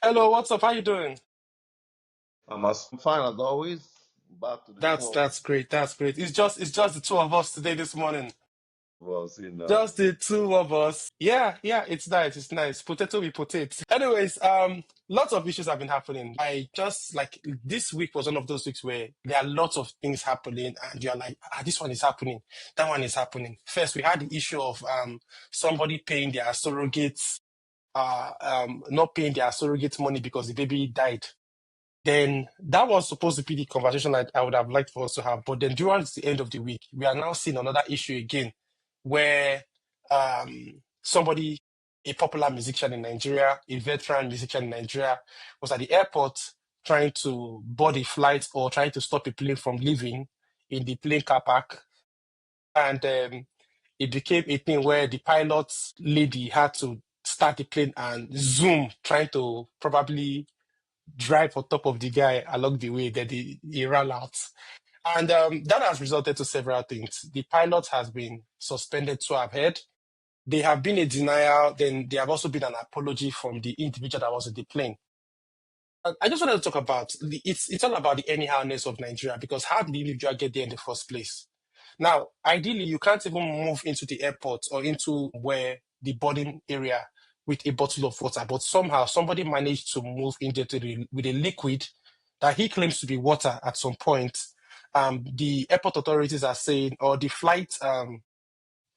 Hello, what's up? How you doing? I'm fine as always. Back to the That's show. that's great. That's great. It's just the two of us today this morning. Was Just the two of us. Yeah, it's nice. It's nice. Potato with potato. Anyways, lots of issues have been happening. I just like this week was one of those weeks where there are lots of things happening, and you're like, this one is happening, that one is happening. First, we had the issue of somebody paying their surrogates, not paying their surrogate money because the baby died. Then that was supposed to be the conversation I would have liked for us to have. But then during the end of the week, we are now seeing another issue again where somebody, a popular musician in Nigeria, a veteran musician in Nigeria, was at the airport trying to board a flight or trying to stop a plane from leaving in the plane car park. And it became a thing where the pilot lady had to start the plane and zoom, trying to probably drive on top of the guy along the way that he ran out. And that has resulted to several things. The pilot has been suspended, so I've heard. There have been a denial, then there have also been an apology from the individual that was in the plane. I just wanted to talk about it's all about the anyhowness of Nigeria because how did the individual get there in the first place? Now, ideally, you can't even move into the airport or into where the boarding area with a bottle of water, but somehow somebody managed to move in there with a liquid that he claims to be water at some point. The airport authorities are saying, or the flight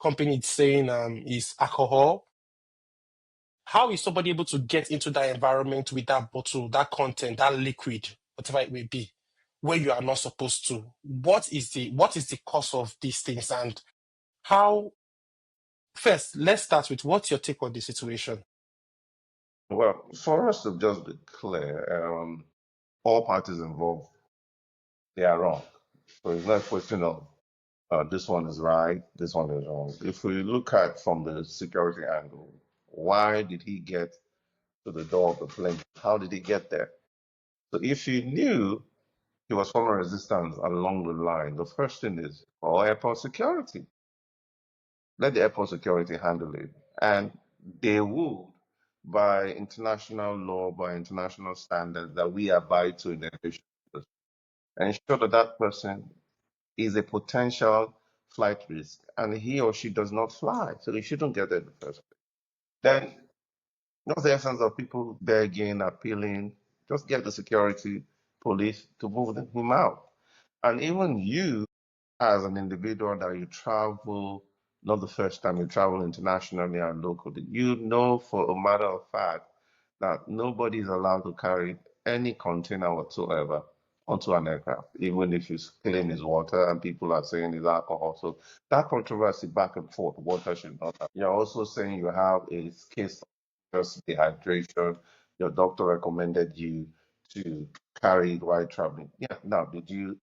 company is saying, is alcohol. How is somebody able to get into that environment with that bottle, that content, that liquid, whatever it may be, where you are not supposed to? What is the cause of these things, and how? First, let's start with what's your take on the situation? well, for us to just be clear, all parties involved, they are wrong. So it's not a question of this one is right, this one is wrong. If we look at from the security angle, why did he get to the door of the plane? How did he get there? So if you knew he was forming resistance along the line, the first thing is call airport security. Let the airport security handle it. And they would, by international law, by international standards that we abide to in the aviation industry, ensure that that person is a potential flight risk and he or she does not fly. So he shouldn't get there in the first place. Then, what's the essence of people begging, appealing? Just get the security police to move him out. And even you, as an individual that you travel, not the first time you travel internationally and locally, you know for a matter of fact that nobody is allowed to carry any container whatsoever onto an aircraft, even if you claim it's water and people are saying it's alcohol. So that controversy back and forth, water should not have. You're also saying you have a case of just dehydration. Your doctor recommended you to carry it while traveling. Yeah, now did you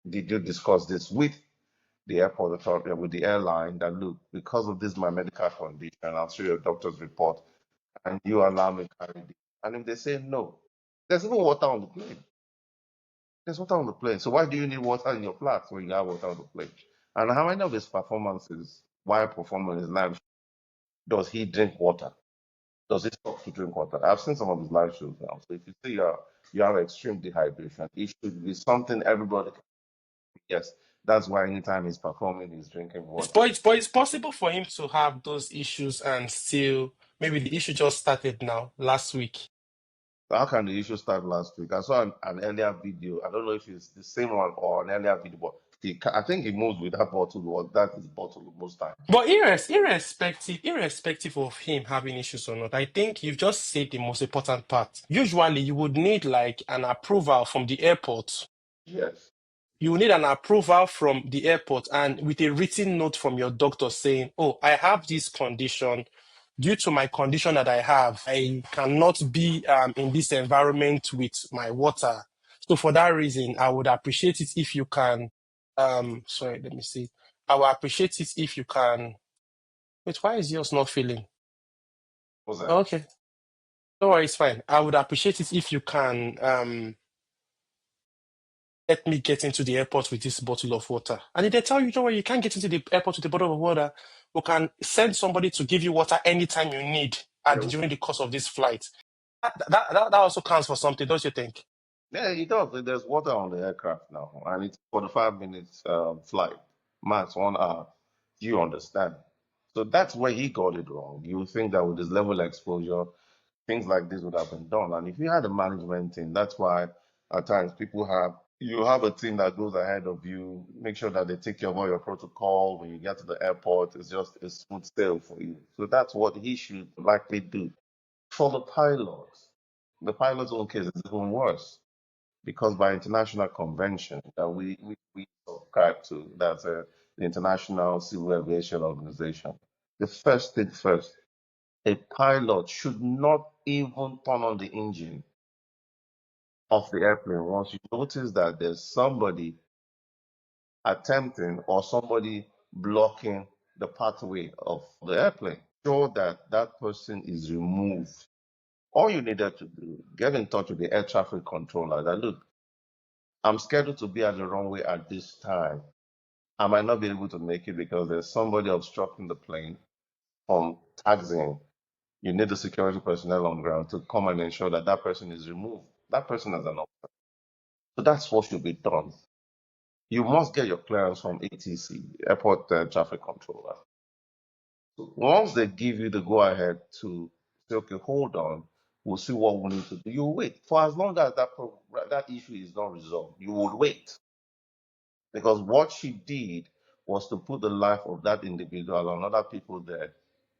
discuss this with the airport authority, with the airline, that look, because of this my medical condition, I'll show your doctor's report and you allow me to carry this? And if they say no, there's even water on the plane. There's water on the plane. So why do you need water in your flat when you have water on the plane? And how many of his performances while performing his live does he drink water? Does he stop to drink water? I've seen some of his live shows now. So if you say you have extreme dehydration, it should be something everybody can. Yes, that's why anytime he's performing, he's drinking It's, water. but, it's, but it's possible for him to have those issues and still maybe the issue just started now last week. How can the issue start last week? I saw an earlier video. I don't know if it's the same one or an earlier video, but I think he moves with that bottle, or that is bottle most times. But irrespective of him having issues or not, I think you've just said the most important part. Usually, you would need like an approval from the airport. Yes. You will need an approval from the airport and with a written note from your doctor saying, "Oh, I have this condition. Due to my condition that I have, I cannot be in this environment with my water. So for that reason, I would appreciate it if you can." Sorry, let me see. I would appreciate it if you can. Wait, why is yours not filling? What's that? Okay, no worries, fine. I would appreciate it if you can let me get into the airport with this bottle of water. And if they tell you, don't worry, you can't get into the airport with a bottle of water, we can send somebody to give you water anytime you need Yeah. during the course of this flight. That also counts for something, don't you think? Yeah, it does. There's water on the aircraft now, and it's 45 minutes flight, max 1 hour. You understand? So that's where he got it wrong. You would think that with his level of exposure, things like this would have been done. And if you had a management team, that's why at times people have you have a team that goes ahead of you, make sure that they take care of all your protocol. When you get to the airport, it's just a smooth sail for you. So that's what he should likely do. For the pilot's own case is even worse because by international convention that we subscribe to, that's the International Civil Aviation Organization. The first thing first, a pilot should not even turn on the engine of the airplane once you notice that there's somebody attempting or somebody blocking the pathway of the airplane. Sure that that person is removed. All you needed to do, get in touch with the air traffic controller that look, I'm scheduled to be at the runway at this time. I might not be able to make it because there's somebody obstructing the plane from taxiing. You need the security personnel on ground to come and ensure that that person is removed. That person has an option. So that's what should be done. You must get your clearance from ATC, Airport Traffic Controller. So once they give you the go ahead to say, okay, hold on, we'll see what we need to do. You wait for as long as that issue is not resolved. You would wait because what she did was to put the life of that individual and other people there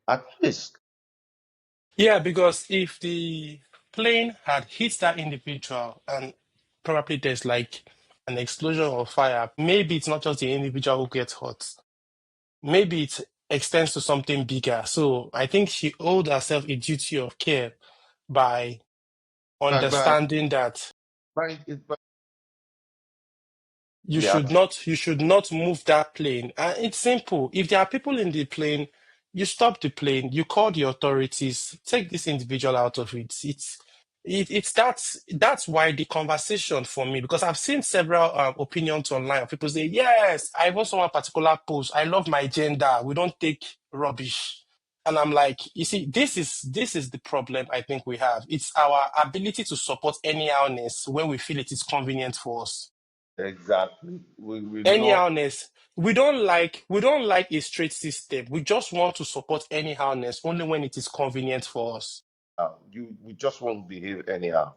at risk. Yeah, because if the plane had hit that individual and probably there's like an explosion or fire, maybe it's not just the individual who gets hurt. Maybe it extends to something bigger. So I think she owed herself a duty of care by But by understanding that by the you should not move that plane. And it's simple. If there are people in the plane, you stop the plane, you call the authorities, take this individual out of it. It's that's why the conversation for me, because I've seen several opinions online of people say, yes, I even saw one particular post. I love my gender. We don't take rubbish. And I'm like, you see, this is the problem I think we have. It's our ability to support anyhowness when we feel it is convenient for us. exactly. We know Anyhowness. We don't like a straight system. We just want to support anyhowness only when it is convenient for us. you we just won't behave anyhow.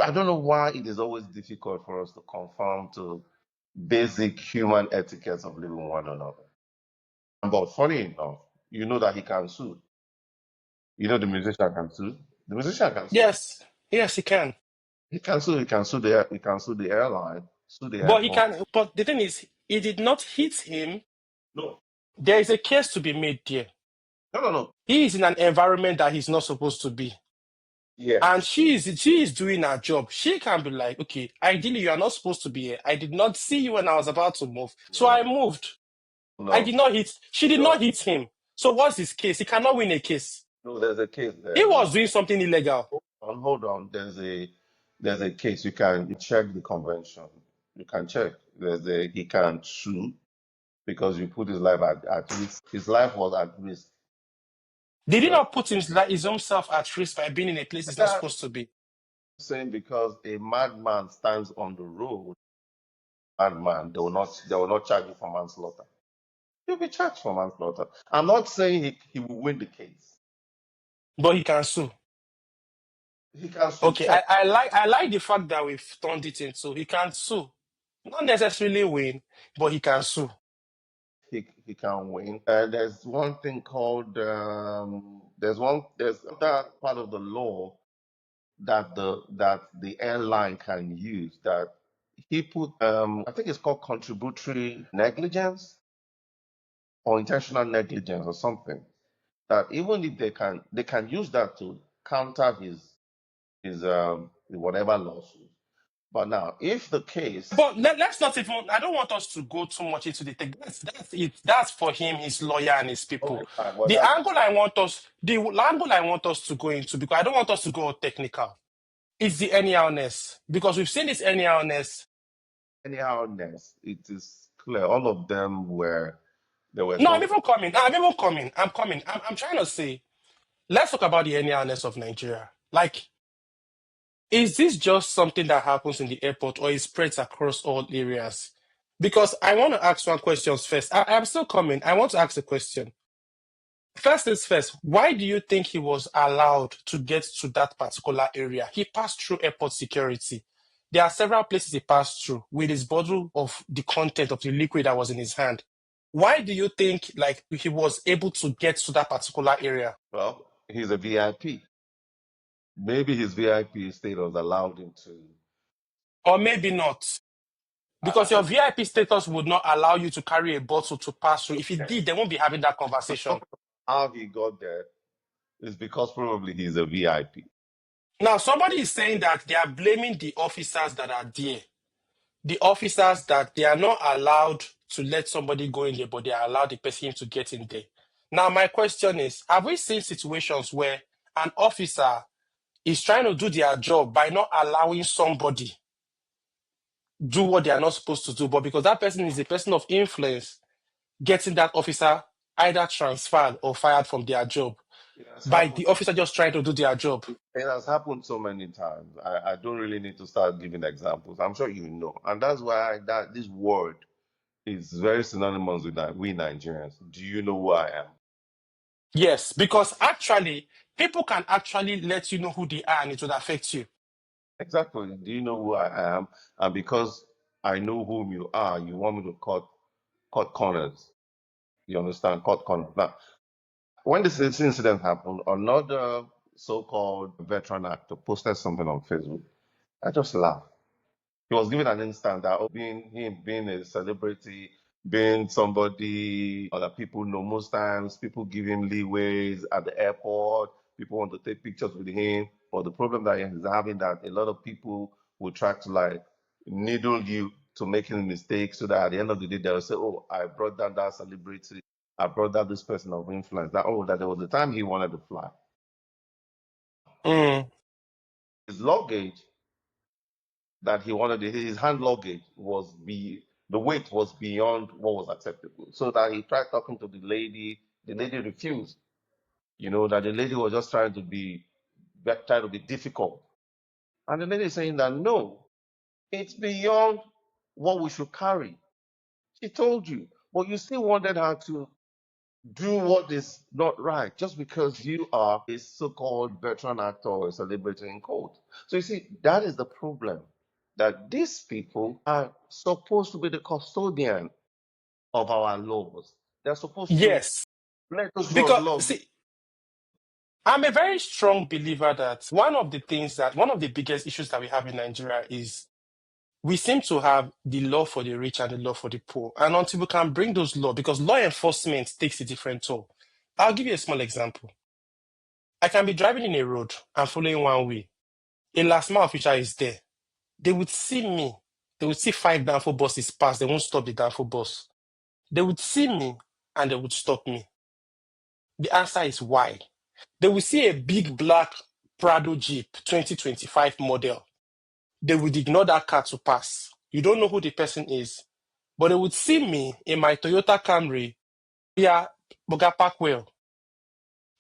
I don't know why it is always difficult for us to conform to basic human etiquettes of living with one another. But funny enough, you know that he can sue. You know the musician can sue. The musician can sue. Yes, yes, he can. He can sue. He can sue the airline, sue the But he airport. can, but the thing is, it did not hit him. No, There is a case to be made there. no. He is in an environment that he's not supposed to be. And Yes. she is doing her job. She can be like, okay, ideally you are not supposed to be here. I did not see you when I was about to move. So No, I moved. I no. did not hit, she did not Just hit him. So what's his case? He cannot win a case. no. There's a case He there. was doing something illegal. Hold on. There's a case. You can check the convention. You can check. He can sue because you put his life at risk. His life was at risk. Did he You not put his own self at risk by being in a place he's not understand? supposed to be? Saying because a madman stands on the road, madman, they will not charge you for manslaughter. You'll be charged for manslaughter. I'm not saying he will win the case. But he can sue. He can sue, Okay, yes. I like the fact that we've turned it into he can sue. Not necessarily win, but he can sue. He can win. There's one thing called there's that part of the law that the airline can use that he put I think it's called contributory negligence or intentional negligence or something. That even if they can use that to counter his whatever lawsuit. But now if the case But let's not even. I don't want us to go too much into the tech. That's it. That's for him, his lawyer, and his okay people. fine, well The that's angle I want us, the angle I want us to go into, because I don't want us to go technical. It's the anyhowness because we've seen this anyhowness. anyhow next it is clear all of them were there were No, I'm some even coming. I'm even coming. I'm coming. I'm trying to say. Let's talk about the anyhowness of Nigeria. Like. Is this just something that happens in the airport or it spreads across all areas? Because I want to ask one question first. I'm still coming. I want to ask a question. First is first, why do you think he was allowed to get to that particular area? He passed through airport security. There are several places he passed through with his bottle of the content of the liquid that was in his hand. Why do you think like he was able to get to that particular area? Well, he's a VIP. Maybe his VIP status allowed him to. Or maybe not. Because your I, VIP status would not allow you to carry a bottle to pass through. If it did, they won't be having that conversation. how he got there is because probably he's a VIP. Now, somebody is saying that they are blaming the officers that are there. The officers that they are not allowed to let somebody go in there, but they are allowed the person to get in there. Now, my question is, have we seen situations where an officer is trying to do their job by not allowing somebody do what they are not supposed to do, but because that person is a person of influence, getting that officer either transferred or fired from their job It has by happened. the officer just trying to do their job? It has happened so many times. I don't really need to start giving examples. I'm sure you know, and that's why that this word is very synonymous with that. We Nigerians. Do you know who I am? Yes, because actually, people can actually let you know who they are and it would affect you. Exactly. Do you know who I am? And because I know whom you are, you want me to cut corners. You understand? Cut corners. Now, when this incident happened, another so-called veteran actor posted something on Facebook. I just laughed. He was given an instance that being him being a celebrity, being somebody other people know, most times people give him leeways at the airport, people want to take pictures with him. But the problem that he's having that a lot of people will try to like needle you to making mistakes so that at the end of the day they'll say, oh, I brought down that celebrity, I brought down this person of influence. That oh, that there was a time he wanted to fly. Mm, His luggage that he wanted his hand luggage the weight was beyond what was acceptable. So that he tried talking to the lady refused. You know, that the lady was just trying to be difficult. And the lady is saying that no, it's beyond what we should carry. She told you, but you still wanted her to do what is not right just because you are a so-called veteran actor or a celebrity in court. So you see, that is the problem. That these people are supposed to be the custodian of our laws. They're supposed to yes, let those rule of because law. see, I'm a very strong believer that one of the biggest issues that we have in Nigeria is we seem to have the law for the rich and the law for the poor. And until we can bring those laws, because law enforcement takes a different toll. I'll give you a small example. I can be driving in a road and following one way. A last mile official is there. They would see me. They would see five downfall buses pass. They won't stop the downfall bus. They would see me and they would stop me. The answer is why. They will see a big black Prado Jeep 2025 model. They would ignore that car to pass. You don't know who the person is, but they would see me in my Toyota Camry. Yeah, Boga Parkwell.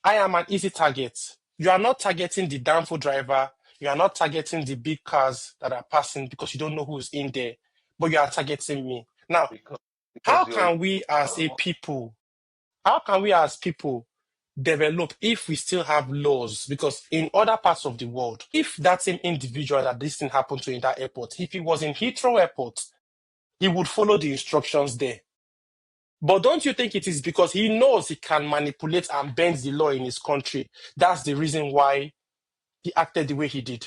I am an easy target. You are not targeting the downfall driver. You are not targeting the big cars that are passing because you don't know who's in there, but you are targeting me. Now, because how because you're can we as a people, how can we as people develop if we still have laws? Because in other parts of the world, if that same individual that this thing happened to in that airport, if he was in Heathrow Airport, he would follow the instructions there. But don't you think it is because he knows he can manipulate and bend the law in his country? That's the reason why he acted the way he did.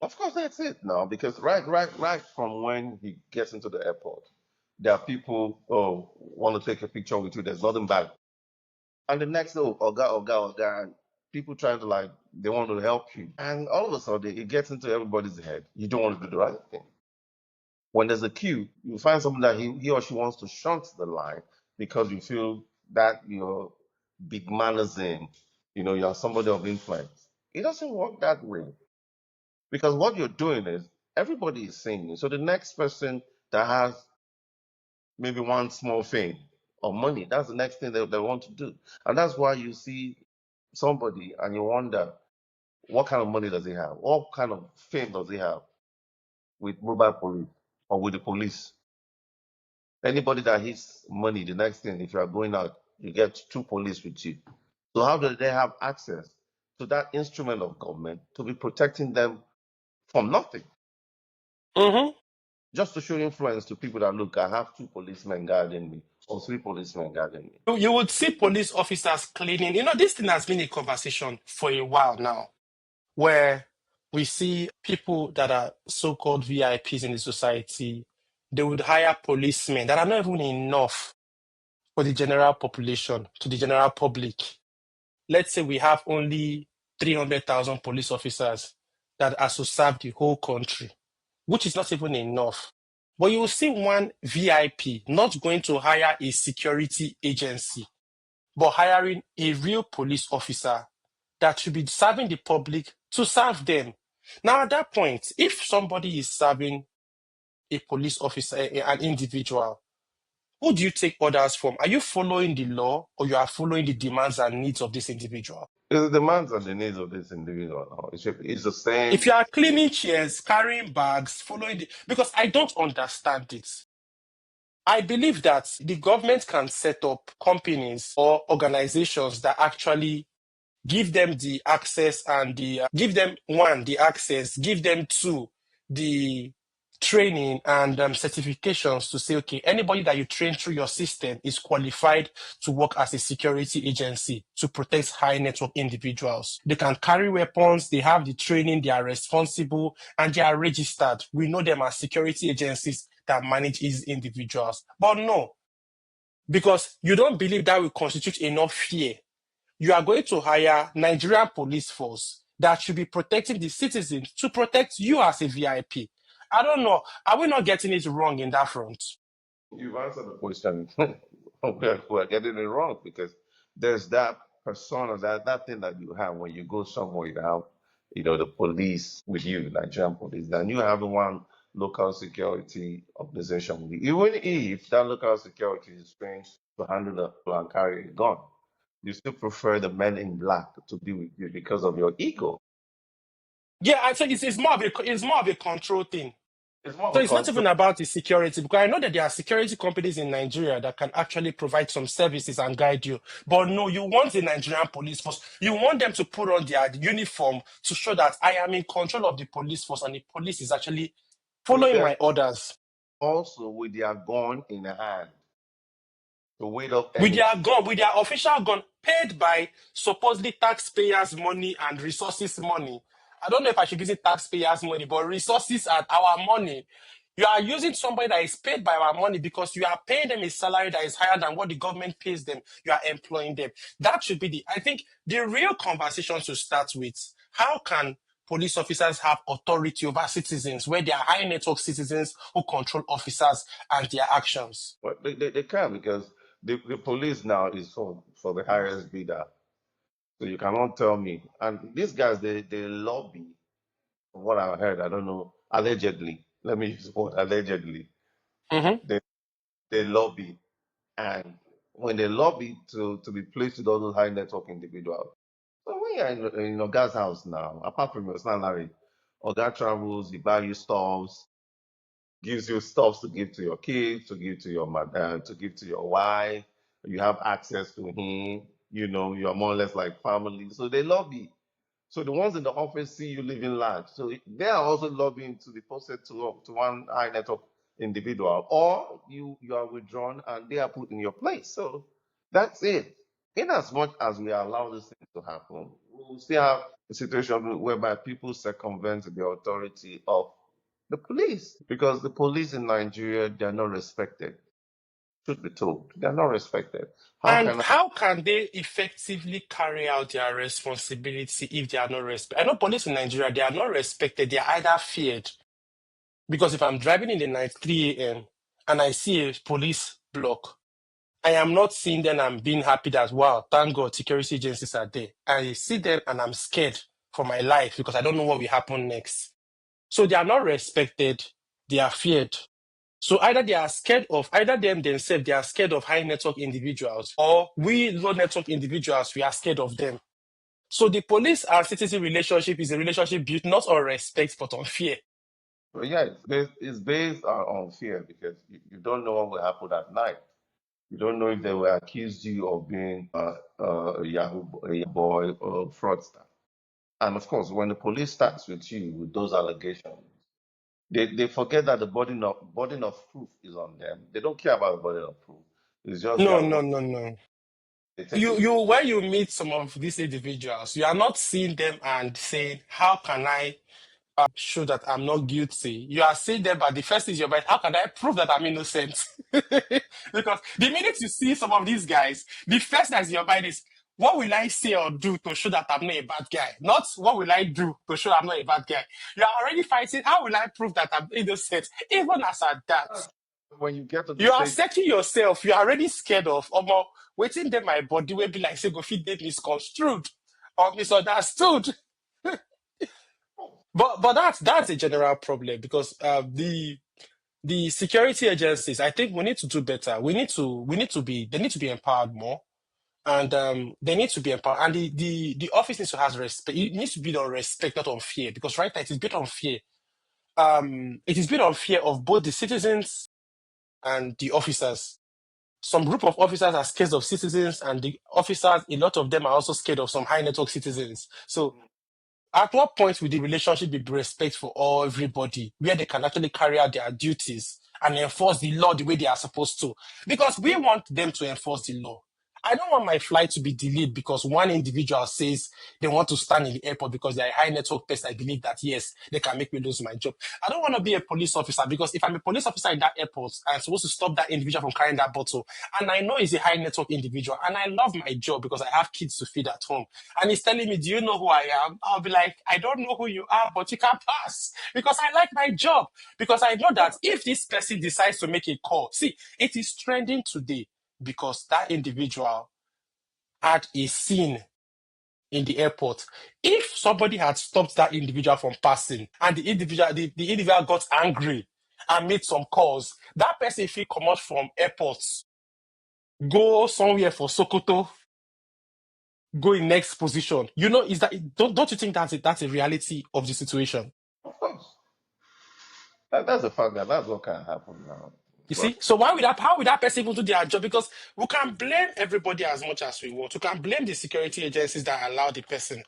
of course that's it now because right from when he gets into the airport, there are people want to take a picture with you. There's nothing bad. And the next day, oh, Oga, and people trying to like they want to help you. And all of a sudden it gets into everybody's head. You don't want to do the right thing. When there's a queue, you find someone that he or she wants to shunt the line because you feel that you're big manazing, you're somebody of influence. It doesn't work that way. Because what you're doing is everybody is seeing you. So the next person that has maybe one small thing or money, that's the next thing they want to do. And that's why you see somebody and you wonder, What kind of money does he have? What kind of fame does he have with mobile police or with the police? Anybody that hits money, the next thing, if you are going out, you get two police with you. So how do they have access to that instrument of government to be protecting them from nothing? Mm-hmm. Just to show influence to people that look, I have two policemen guarding me or three policemen guarding me. You would see police officers cleaning. This thing has been a conversation for a while now, where we see people that are so-called VIPs in the society, they would hire policemen that are not even enough for the general population, to the general public. Let's say we have only 300,000 police officers that are to serve the whole country, which is not even enough. But you will see one VIP not going to hire a security agency, but hiring a real police officer that should be serving the public to serve them. Now, at that point, if somebody is serving a police officer, an individual, who do you take orders from? Are you following the law, or you are following the demands and needs of this individual? It's the demands and the needs of this individual now. It's the If same. you are cleaning chairs, carrying bags, following because I don't understand it. I believe that the government can set up companies or organizations that actually give them the access and give them one, the access, give them two, the training and certifications to say, okay, anybody that you train through your system is qualified to work as a security agency to protect high network individuals. They can carry weapons, they have the training, they are responsible, and they are registered. We know them as security agencies that manage these individuals. But no, because you don't believe that will constitute enough fear, you are going to hire Nigerian police force that should be protecting the citizens to protect you as a VIP. I don't know. Are we not getting it wrong in that front? You've answered the question. We're getting it wrong because there's that persona, that thing that you have when you go somewhere, you have, the police with you, Nigerian police. Then you have one local security organization with you. Even if that local security is trained to handle and carry a gun, you still prefer the men in black to be with you because of your ego. Yeah, I think it's more of a control thing. It's more of So a it's not control. even about the security, because I know that there are security companies in Nigeria that can actually provide some services and guide you. But no, you want the Nigerian police force. You want them to put on their uniform to show that I am in control of the police force and the police is actually With following their my orders. also with their gun in the hand to wait up With any. their gun, with their official gun, paid by supposedly taxpayers' money and resources money. I don't know if I should use it taxpayers' money, but resources are our money. You are using somebody that is paid by our money because you are paying them a salary that is higher than what the government pays them. You are employing them. That should be I think the real conversation to start with. How can police officers have authority over citizens where they are high network citizens who control officers and their actions? Well, they can because the police now is for the highest bidder. So you cannot tell me. And these guys, they lobby, from what I heard, I don't know, allegedly. Let me use the word allegedly. Mhm. They they lobby. And when they lobby to be placed with all those high network individuals. So when you're in your guy's house now, apart from your salary, or guy travels, he buy you stuffs, gives you stuff to give to your kids, to give to your mother, to give to your wife. You have access to him. You're more or less like family. So they lobby. So the ones in the office see you living large. So they are also lobbying to deposit to one high network individual, or you are withdrawn and they are put in your place. So that's it. In as much as we allow these things to happen, we will still have a situation whereby people circumvent the authority of the police because the police in Nigeria, they are not respected. Truth be told, they are not respected. How And can I? how can they effectively carry out their responsibility if they are not respected? I know police in Nigeria, they are not respected. They are either feared. Because if I'm driving in the night, 3 a.m., and I see a police block, I am not seeing them and being happy that, wow, thank God security agencies are there. I see them and I'm scared for my life because I don't know what will happen next. So they are not respected. They are feared. So either them themselves, they are scared of high network individuals, or we low network individuals, we are scared of them. So the police and citizen relationship is a relationship built not on respect but on fear. But yeah, it's based on fear because you don't know what will happen at night. You don't know if they will accuse you of being a Yahoo boy or fraudster. And of course, when the police starts with you with those allegations, they forget that the burden of proof is on them. They don't care about the burden of proof. It's just No, their no, role. no, no. They take You it. you when you meet some of these individuals, you are not seeing them and saying, "How can I show that I'm not guilty?" You are seeing them, but the first is your mind. How can I prove that I'm innocent? Because the minute you see some of these guys, the first that's in your mind is, what will I say or do to show that I'm not a bad guy? Not what will I do to show I'm not a bad guy. You are already fighting. How will I prove that I'm innocent? Even as at that, When you get to the you are stage, setting yourself. You are already scared of. Waiting there, my body will be like, say, go feed them misconstrued or misunderstood. But that's a general problem because the security agencies, I think we need to do better. We need to be they need to be empowered more, and they need to be empowered. And the office needs to have respect. It needs to be on respect, not on fear. Because right now it is built on fear. It is built on fear of both the citizens and the officers. Some group of officers are scared of citizens, and the officers, a lot of them are also scared of some high network citizens. So at what point will the relationship be respect for all everybody, where they can actually carry out their duties and enforce the law the way they are supposed to? Because we want them to enforce the law. I don't want my flight to be delayed because one individual says they want to stand in the airport because they're a high network person. I believe that yes, they can make me lose my job. I don't want to be a police officer because if I'm a police officer in that airport, I'm supposed to stop that individual from carrying that bottle. And I know he's a high network individual and I love my job because I have kids to feed at home. And he's telling me, "Do you know who I am?" I'll be like, "I don't know who you are, but you can pass because I like my job." Because I know that if this person decides to make a call, see, it is trending today because that individual had a scene in the airport. If somebody had stopped that individual from passing and the individual got angry and made some calls, that person if he come out from airports, go somewhere for Sokoto, go in next position. Is that don't you think that's a reality of the situation? of course, that's a fact that's what can happen now. You But see? So how would that person even do their job? Because we can blame everybody as much as we want. We can blame the security agencies that allow the person.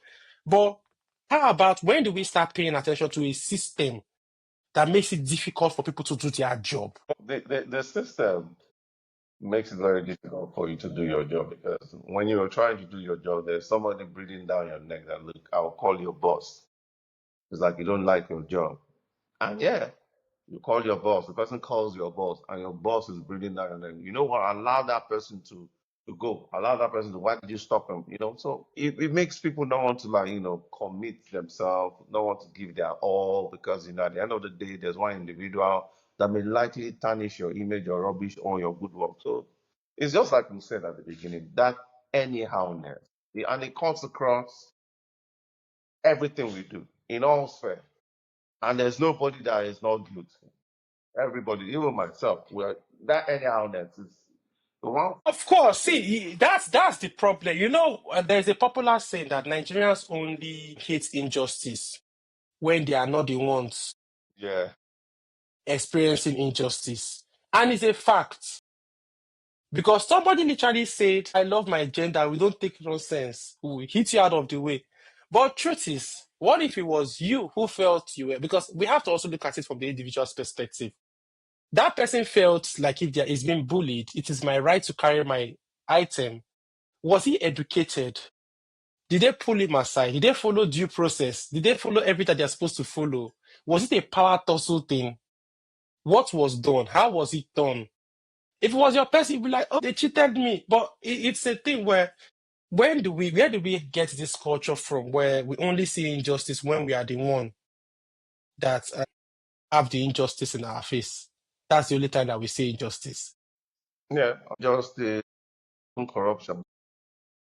But how about when do we start paying attention to a system that makes it difficult for people to do their job? the system makes it very difficult for you to do your job because when you're trying to do your job, there's somebody breathing down your neck that, look, I'll call your boss. It's like you don't like your job. And yeah, you call your boss, the person calls your boss, and your boss is breathing down your neck. You know what? Allow that person to go. Allow that person to, why did you stop him? So it makes people not want to, like, commit themselves, not want to give their all because at the end of the day, there's one individual that may likely tarnish your image or rubbish on your good work. So it's just like we said at the beginning, that anyhowness. And it cuts across everything we do in all spheres. And there's nobody that is not guilty. Everybody, even myself, that anyhowness is the one. Of course, see, that's the problem. There's a popular saying that Nigerians only hate injustice when they are not the ones Yeah. experiencing injustice. And it's a fact. Because somebody literally said, "I love my gender, we don't take nonsense. We will hit you out of the way." But truth is, what if it was you who felt you were? Because we have to also look at it from the individual's perspective. That person felt like if there is being bullied, it is my right to carry my item. Was he educated? Did they pull him aside? Did they follow due process? Did they follow everything they're supposed to follow? Was it a power tussle thing? What was done? How was it done? If it was your person, you'd be like, "Oh, they cheated me." But it's a thing where where do we get this culture from where we only see injustice when we are the one that have the injustice in our face? That's the only time that we see injustice. Yeah. Just the corruption.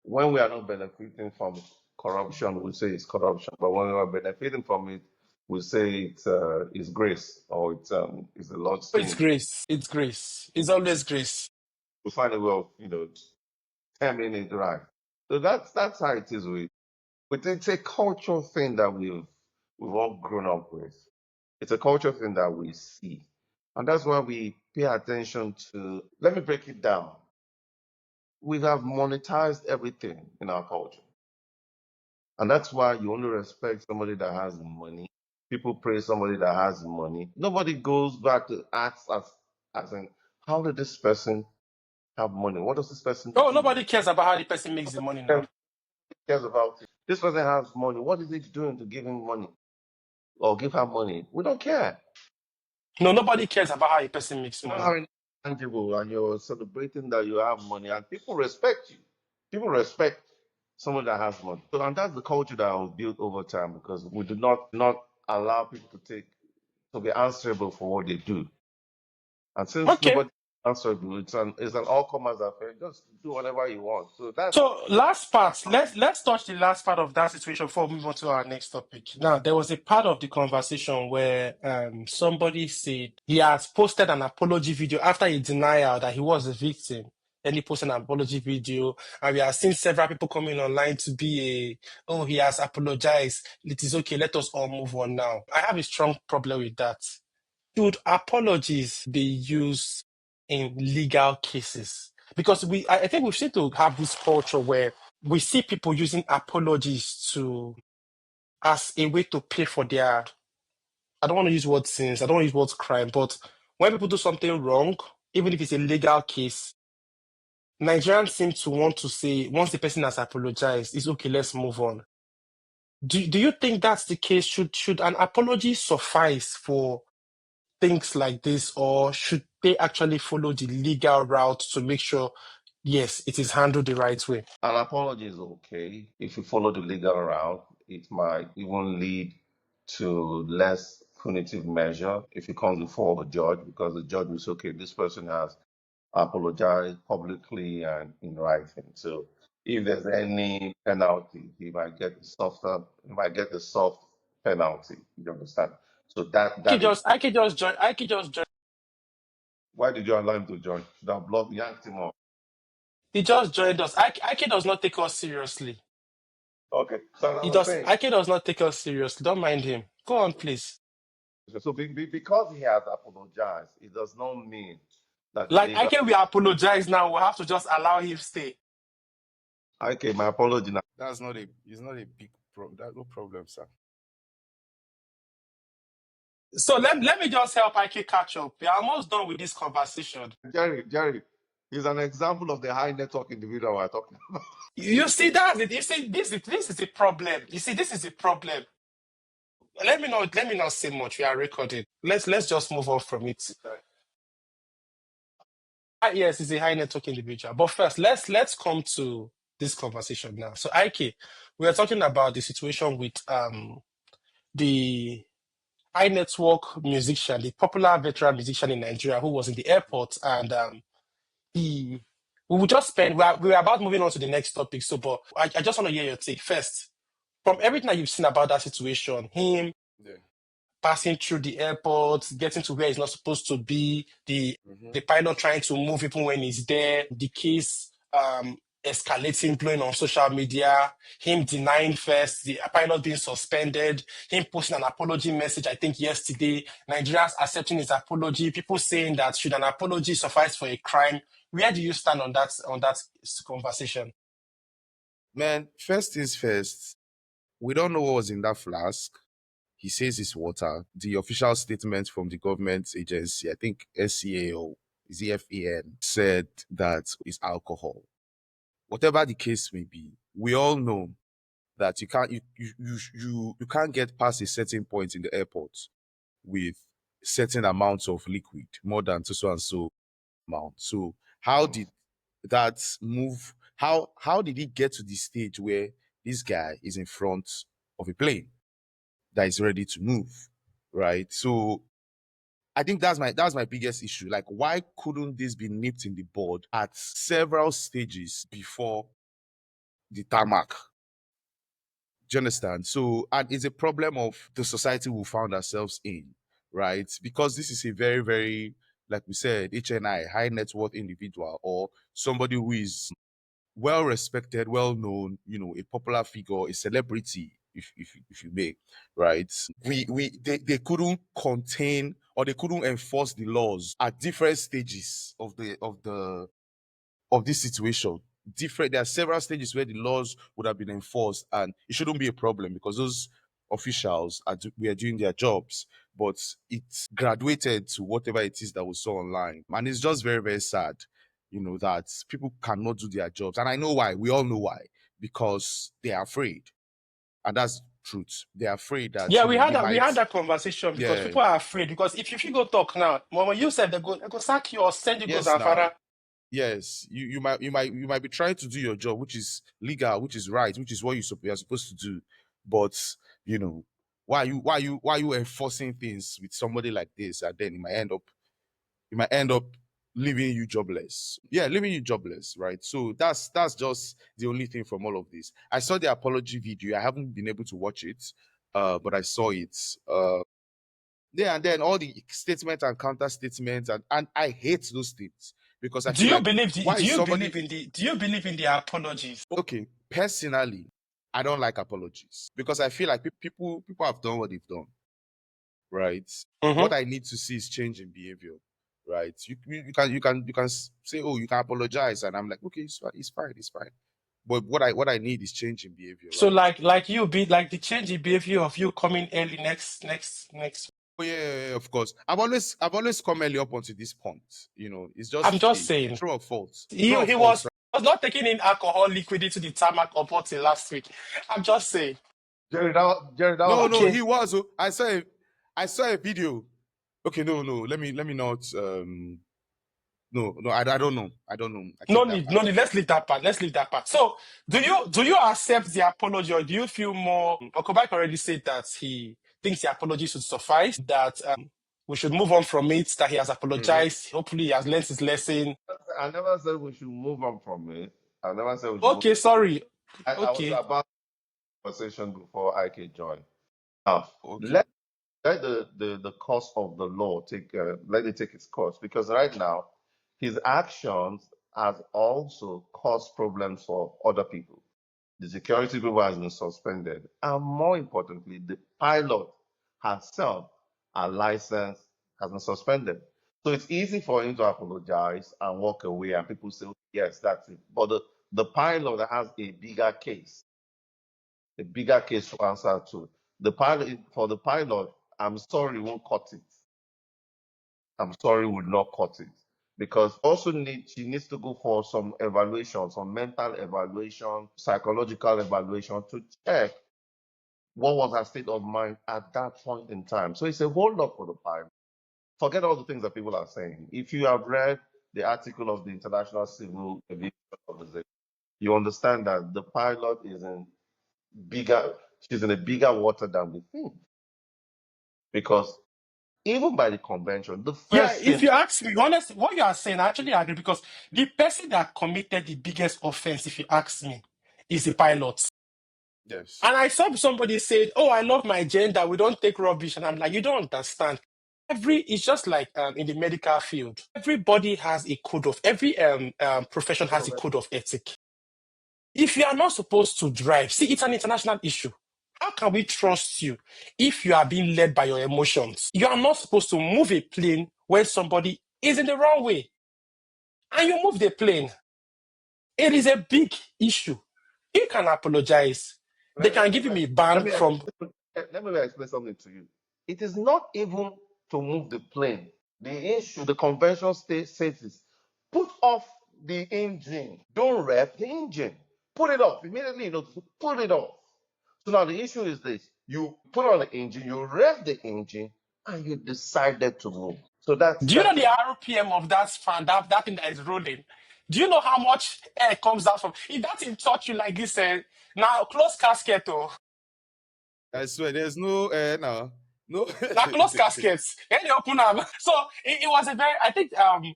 When we are not benefiting from corruption, we say it's corruption. But when we are benefiting from it, we say it's grace or it's the Lord's Oh, it's doing. grace. It's grace. It's always grace. We find a way of, 10 minutes right. So that's how it is with But it's a cultural thing that we've all grown up with. It's a cultural thing that we see. And that's why we pay attention to, let me break it down. We have monetized everything in our culture. And that's why you only respect somebody that has money. People praise somebody that has money. Nobody goes back to ask as in, how did this person have money? What does this person Oh, do? nobody cares about how the person makes the money now. Nobody cares about it. This person has money. What is he doing to give him money or give her money? We don't care. No, nobody cares about how a person makes You don't money. have any tangible, and you're celebrating that you have money, and people respect you. People respect someone that has money. So, and that's the culture that was built over time because we do not allow people to be answerable for what they do. And since Okay. nobody is answerable, it's an all comers affair. Just do whatever you want. So that's So last part, let's touch the last part of that situation before we move on to our next topic. Now, there was a part of the conversation where somebody said he has posted an apology video after a denial that he was a victim. Then he posted an apology video, and we have seen several people coming online to be oh, he has apologized. It is okay. Let us all move on now. I have a strong problem with that. Should apologies be used in legal cases? Because I think we seem to have this culture where we see people using apologies to as a way to pay for their. I don't want to use word sins. I don't want to use word crime. But when people do something wrong, even if it's a legal case, Nigerians seem to want to say once the person has apologized, it's okay. Let's move on. Do you think that's the case? Should an apology suffice for things like this, or should they actually follow the legal route to make sure, yes, it is handled the right way? an apology is okay. If you follow the legal route, it might even lead to less punitive measure if it comes before a judge because the judge will say, okay, this person has apologized publicly and in writing. So if there's any penalty, he might get the soft penalty. You understand? So that is I could just join. why did you allow him to join? Should have blocked yanked him off. He just joined us. Ike does not take us seriously. Okay. So I He was does. saying, Ike does not take us seriously. Don't mind him. Go on, please. so because he has apologized, it does not mean that the Like legal Ike, we apologize now. We have to just allow him stay. okay, my apology now. That's not a. It's not a big problem. That's no problem, sir. So let me just help Ike catch up. We are almost done with this conversation. Jerry is an example of the high network individual we're talking about. You see, that's it. You see, this is the problem. You see, this is the problem. Let me not say much. We are recording. Let's just move on from it. Yes, he's a high network individual. But first, let's come to this conversation now. So, Ike, we are talking about the situation with the high network musician, the popular veteran musician in Nigeria who was in the airport, and he we will just spend we are about moving on to the next topic. So, but I just want to hear your take first. From everything that you've seen about that situation, him Yeah. passing through the airport, getting to where he's not supposed to be, Mm-hmm. the pilot trying to move even when he's there, the case escalating, blowing on social media, him denying first, the pilot being suspended, him posting an apology message, I think yesterday, Nigerians accepting his apology, people saying that should an apology suffice for a crime? Where do you stand on that conversation? Man, first things first. We don't know what was in that flask. He says it's water. The official statement from the government agency, I think SCA or ZFAN, said that it's alcohol. Whatever the case may be, we all know that you can't get past a certain point in the airport with certain amounts of liquid, more than so and so amount. So how did that move? How did he get to the stage where this guy is in front of a plane that is ready to move? Right. So I think that's my biggest issue. Like, why couldn't this be nipped in the bud at several stages before the tarmac? Do you understand? So, and it's a problem of the society we found ourselves in, right? Because this is a very, very, like we said, HNI, high net worth individual, or somebody who is well respected, well known, a popular figure, a celebrity, if you may, right? They couldn't contain or they couldn't enforce the laws at different stages of this situation. There are several stages where the laws would have been enforced, and it shouldn't be a problem because those officials were doing their jobs. But it's graduated to whatever it is that we saw online, and it's just very, very sad, that people cannot do their jobs. And I know why. We all know why. Because they are afraid, and that's truth. They're afraid that Yeah, they we might. had that conversation because Yeah. people are afraid. Because if you go talk now, Mama, you said they go sack you or send you go Yes. Now. Zamfara. Yes, you might be trying to do your job, which is legal, which is right, which is what you're supposed to do. But why are you enforcing things with somebody like this, and then it might end up leaving you jobless. Yeah, leaving you jobless, right? So that's just the only thing from all of this. I saw the apology video. I haven't been able to watch it, but I saw it. Yeah, and then all the statements and counter statements, and I hate those things because I Do feel you like, believe why is somebody do you believe in the apologies? okay? Personally, I don't like apologies because I feel like people have done what they've done, right? What Mm-hmm. I need to see is change in behavior, right? You can say, oh, you can apologize, and I'm like, okay, it's fine. But what I need is change in behavior, So right? like you be like the change in behavior of you coming early next. Oh yeah, of course. I've always come early up until this point. It's I'm just just a saying. true of fault. He True of he fault, was was not taking in alcohol liquid into the tarmac or bottle last week. I'm just saying. Jerry, that no, was no, Okay. he was. Oh, I saw a video. Okay, no. Let me not. No. I don't know. I don't know. I No take that need, back. no need. Let's leave that part. Let's leave that part. So, do you accept the apology, or do you feel more? Okobak already said that he thinks the apology should suffice. That we should move on from it. That he has Mhm. apologized. Hopefully, he has learned his lesson. I never said we should move on from it. I never said we should move. Okay, sorry. I was Okay, about conversation before IK joined. Now, Okay. let the course of the law let it take its course, because right now his actions has also caused problems for other people. The security people has been suspended, and more importantly, the pilot herself, her license has been suspended. So it's easy for him to apologize and walk away, and people say, yes, that's it. But the pilot has a bigger case to answer to. The pilot, I'm sorry, won't cut it. I'm sorry, would not cut it. Because she needs to go for some evaluation, some mental evaluation, psychological evaluation to check what was her state of mind at that point in time. So it's a hold up for the pilot. Forget all the things that people are saying. If you have read the article of the International Civil Aviation Organization, you understand that the pilot is in bigger, she's in a bigger water than we think. Because even by the convention, the yeah. first If thing, you ask me, honestly, what you are saying, I actually agree because the person that committed the biggest offense, if you ask me, is the pilot. Yes. And I saw somebody said, "Oh, I love my gender. We don't take rubbish." And I'm like, "You don't understand. It's just like in the medical field. Everybody has a code of every profession has a code of ethic. If you are not supposed to drive, see, it's an international issue. How can we trust you if you are being led by your emotions? You are not supposed to move a plane when somebody is in the wrong way, and you move the plane. It is a big issue. You can apologize. They let, can let, give him let, a ban let me from. let me explain something to you. It is not even to move the plane. The issue, the convention says is put off the engine. Don't rev the engine. Put it off immediately. Put it off. So now the issue is this: you put on the engine, you rev the engine, and you decided to move. So that's Do you know that's the it. RPM of that fan, that thing that is rolling? Do you know how much air comes out from? If that thing touch you like this, now close casket, oh, I swear, there's no no, no. now close caskets. Any open am. So it was a very. I think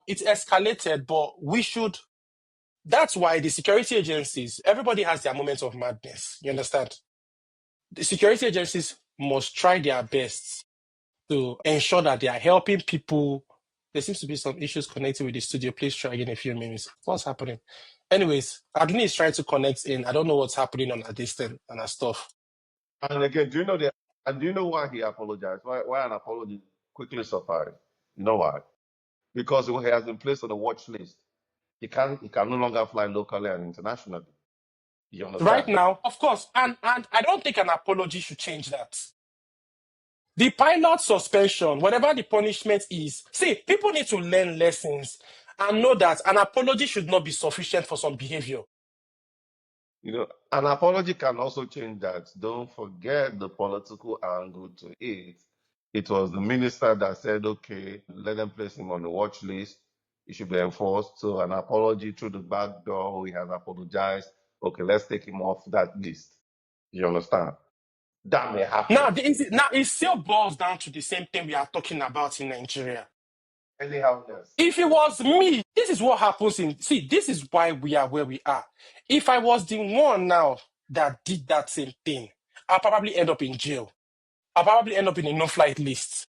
it's escalated, but we should. That's why the security agencies. Everybody has their moments of madness. You understand? The security agencies must try their best to ensure that they are helping people. There seems to be some issues connected with the studio. Please try again in a few minutes. What's happening? Anyways, Aduni is trying to connect in. I don't know what's happening on her distance and her stuff. And again, do you know why he apologized? Why an apology quickly sufficed? You know why? Because he has been placed on the watch list. He can no longer fly locally and internationally. You Right understand? now, of course, and I don't think an apology should change that. The pilot suspension, whatever the punishment is, see, people need to learn lessons and know that an apology should not be sufficient for some behavior. You know, an apology can also change that. Don't forget the political angle to it. It was the minister that said, okay, let them place him on the watch list. It should be enforced. So an apology through the back door, he has apologized. Okay, let's take him off that list. You understand? That may happen. Now it still boils down to the same thing we are talking about in Nigeria. Anyhow, yes. If it was me, this is what happens this is why we are where we are. If I was the one now that did that same thing, I'll probably end up in jail. I'll probably end up in a no-flight list.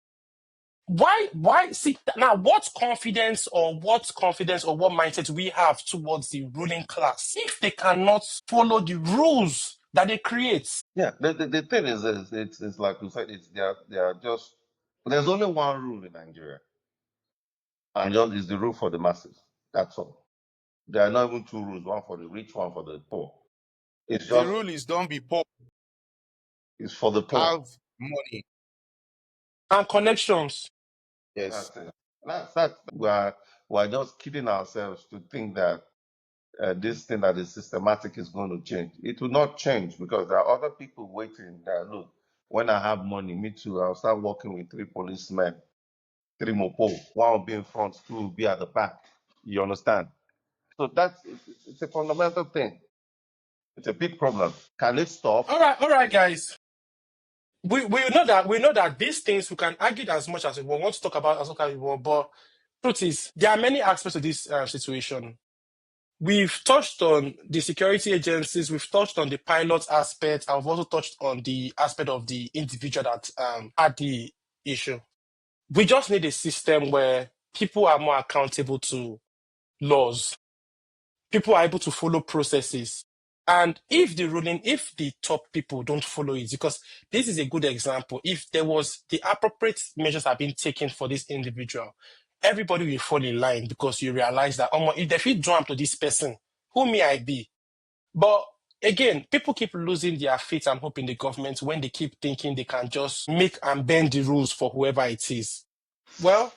Why, see, now what confidence or what mindset we have towards the ruling class if they cannot follow the rules that they create? Yeah, the thing is, it's like you said, they are just, there's only one rule in Nigeria, and just is the rule for the masses. That's all. There are not even two rules, one for the rich, one for the poor. It's The just, rule is don't be poor, it's for the poor. have money. And connections. Yes. That's it. That's we're just kidding ourselves to think that this thing that is systematic is going to change. It will not change because there are other people waiting that look, when I have money, me too, I'll start working with 3 policemen, 3 mopo. One will be in front, two will be at the back. You understand? So it's a fundamental thing. It's a big problem. Can it stop? All right, guys. We know that these things we can argue as much as we want to talk about as much as we want, but truth is there are many aspects of this situation. We've touched on the security agencies, we've touched on the pilot aspect, and we've also touched on the aspect of the individual that had the issue. We just need a system where people are more accountable to laws. People are able to follow processes. And if the top people don't follow it, because this is a good example, if there was the appropriate measures have been taken for this individual, everybody will fall in line because you realize that, oh, if they feel drawn to this person, who may I be? But again, people keep losing their faith and hope in the government when they keep thinking they can just make and bend the rules for whoever it is. Well,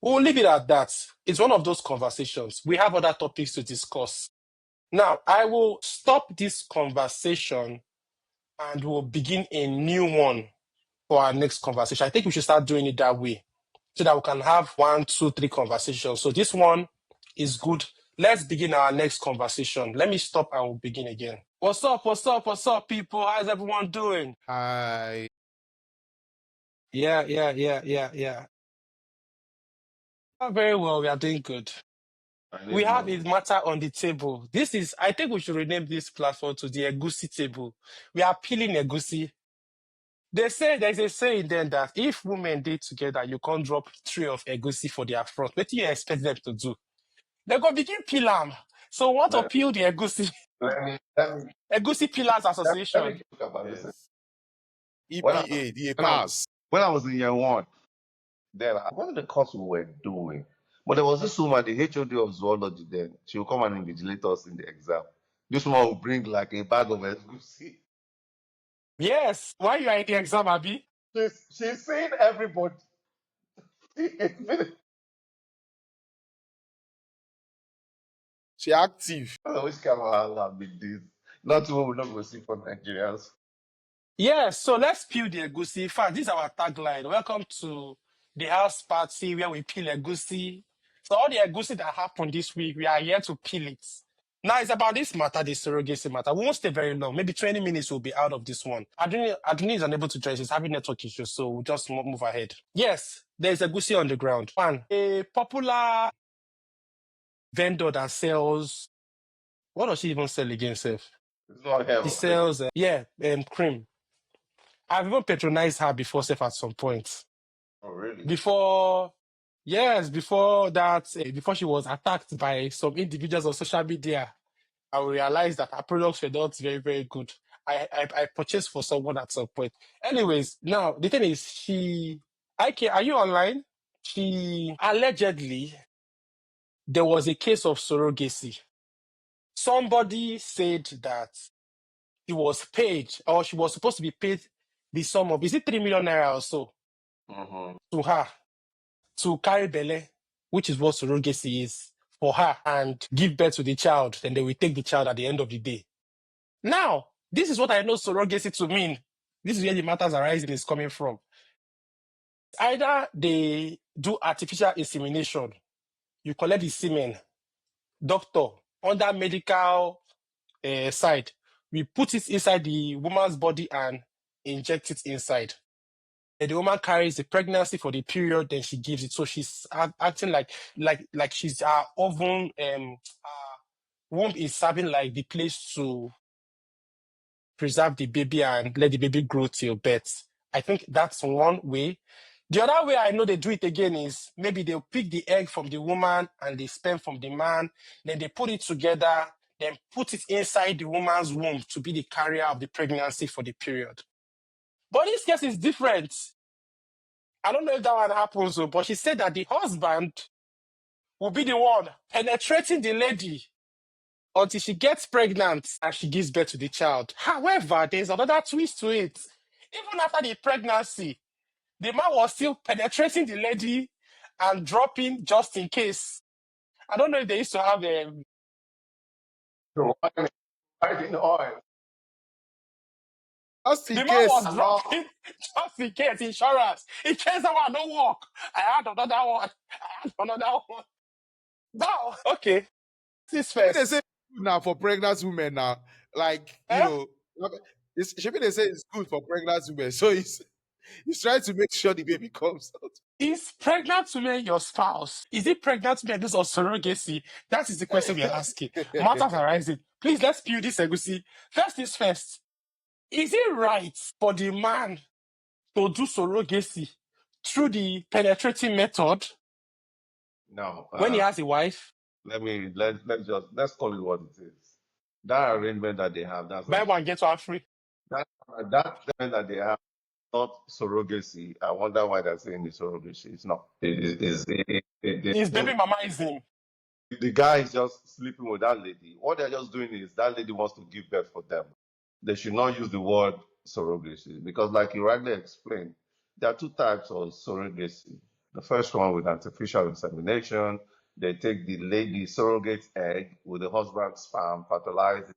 we'll leave it at that. It's one of those conversations. We have other topics to discuss. Now, I will stop this conversation and we'll begin a new one for our next conversation. I think we should start doing it that way so that we can have 1, 2, 3 conversations. So this one is good. Let's begin our next conversation. Let me stop and we'll begin again. What's up, people? How's everyone doing? Hi. Yeah. Oh, very well. We are doing good. We have a matter on the table. I think we should rename this platform to the Egusi table. We are peeling Egusi. They say, there's a saying then that if women date together, you can't drop tray of Egusi for their front. What do you expect them to do? They're going to begin peel them. So we want to peel the Egusi. Egusi Pillars Let Association. me talk about this. Yes. When I, EPA, the when I, pass. when I was in year one, then one of the course we were doing, but there was this woman, the HOD of zoology then, she would come and invigilate us in the exam. This woman would bring like a bag of egusi. Yes. Why you are in the exam, Abby? She's saying everybody. She active. Which kind of have been this? Not what we're not going to see for Nigerians. Yes, so let's peel the Egusi. In fact, this is our tagline. Welcome to the house party where we peel Egusi. So all the Egusi that happened this week, we are here to peel it. Now it's about this matter, the surrogacy matter. We won't stay very long. Maybe 20 minutes will be out of this one. Aduni is unable to join. He's having network issues, so we'll just move ahead. Yes, there's Egusi on the ground. One, a popular vendor that sells, what does she even sell again, Seth? It's not hell. He sells, cream. I've even patronized her before, Seth, at some point. Oh, really? Before that, before she was attacked by some individuals on social media. I realized that her products were not very, very good. I purchased for someone at some point. Anyways, now the thing is, IK, are you online? She allegedly, there was a case of surrogacy. Somebody said that she was paid, or she was supposed to be paid the sum of, is it 3 million naira or so, to her to carry belle, which is what surrogacy is, for her, and give birth to the child. Then they will take the child at the end of the day. Now, this is what I know surrogacy to mean. This is where the matters arising is coming from. Either they do artificial insemination, you collect the semen, doctor, under medical side, we put it inside the woman's body and inject it inside. And the woman carries the pregnancy for the period, then she gives it. So she's acting like she's her oven, her womb is serving like the place to preserve the baby and let the baby grow till birth. I think that's one way. The other way I know they do it again is maybe they'll pick the egg from the woman and the sperm from the man, then they put it together, then put it inside the woman's womb to be the carrier of the pregnancy for the period. But this case is different. I don't know if that one happens, but she said that the husband will be the one penetrating the lady until she gets pregnant and she gives birth to the child. However, there's another twist to it. Even after the pregnancy, the man was still penetrating the lady and dropping just in case. I don't know if they used to have Providing oil. Just the in man case. was dropping just in case, insurance. In case that one don't work. I had another one. I had another one. Now, okay. This Maybe they say first. now for pregnant women now, like Eh? maybe they say it's good for pregnant women. So he's trying to make sure the baby comes out. Is pregnant woman your spouse? Is it pregnant woman this or surrogacy? That is the question we are asking. Matters arising. Please, let's peel this egusi. First is first. Is it right for the man to do surrogacy through the penetrating method No, when he has a wife? let's call it what it is. That arrangement that they have, that's Buy not one, get one free. that that arrangement that they have, not surrogacy. I wonder why they're saying it's surrogacy. It's not. His baby mama is him. The guy is just sleeping with that lady. What they're just doing is that lady wants to give birth for them. They should not use the word surrogacy because, like you rightly explained, there are two types of surrogacy. The first one with artificial insemination, they take the lady surrogate egg with the husband's sperm, fertilize it,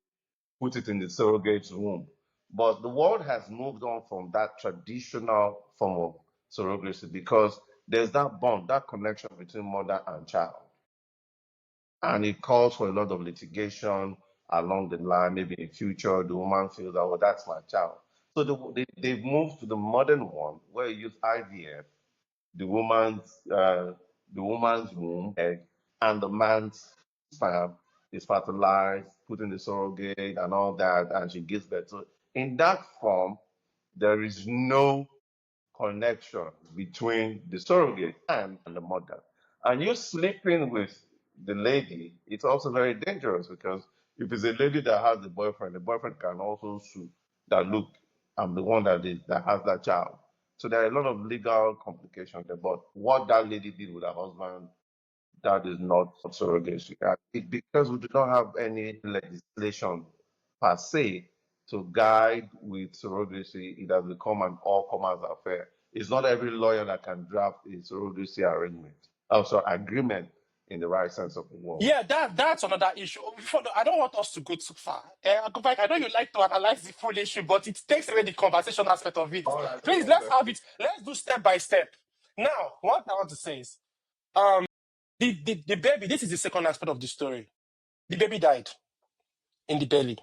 put it in the surrogate's womb. But the world has moved on from that traditional form of surrogacy because there's that bond, that connection between mother and child. And it calls for a lot of litigation along the line. Maybe in future, the woman feels that, oh, that's my child. So they've moved to the modern one where you use IVF, the woman's womb egg, and the man's sperm is fertilized, put in the surrogate and all that, and she gives birth. So in that form, there is no connection between the surrogate and the mother. And you sleeping with the lady, it's also very dangerous because if it's a lady that has the boyfriend can also sue that, look, I'm the one that has that child. So there are a lot of legal complications there. But what that lady did with her husband, that is not surrogacy. And because we do not have any legislation per se to guide with surrogacy, it has become an all comers affair. It's not every lawyer that can draft a surrogacy arrangement, also agreement in the right sense of the word. Yeah, that's another issue. I don't want us to go too far. I know you like to analyze the full issue, but it takes away the conversation aspect of it. All right. Please, let's have it. Let's do step by step. Now, what I want to say is, the baby. This is the second aspect of the story. The baby died in the belly.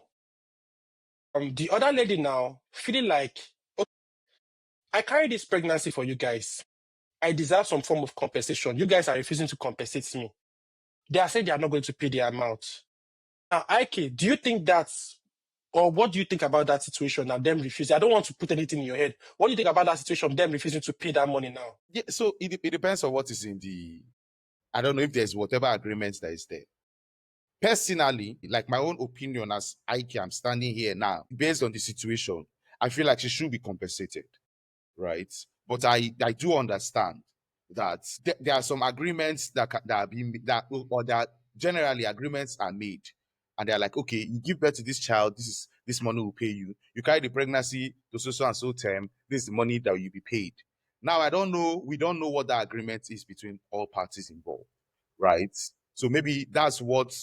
The other lady now feeling like, okay, I carry this pregnancy for you guys. I deserve some form of compensation. You guys are refusing to compensate me. They are saying they are not going to pay the amount. Now, Ike, do you think that's, or what do you think about that situation now, them refusing? I don't want to put anything in your head. What do you think about that situation, them refusing to pay that money now? Yeah, so it depends on what is in the. I don't know if there's whatever agreement that is there. Personally, like my own opinion as Ike, I'm standing here now, based on the situation, I feel like she should be compensated, right? But I do understand that there are some agreements that are being or that generally agreements are made, and they're like, okay, you give birth to this child, this money will pay you. You carry the pregnancy to so and so term, this is the money that you'll be paid. Now I don't know, we don't know what that agreement is between all parties involved, right? So maybe that's what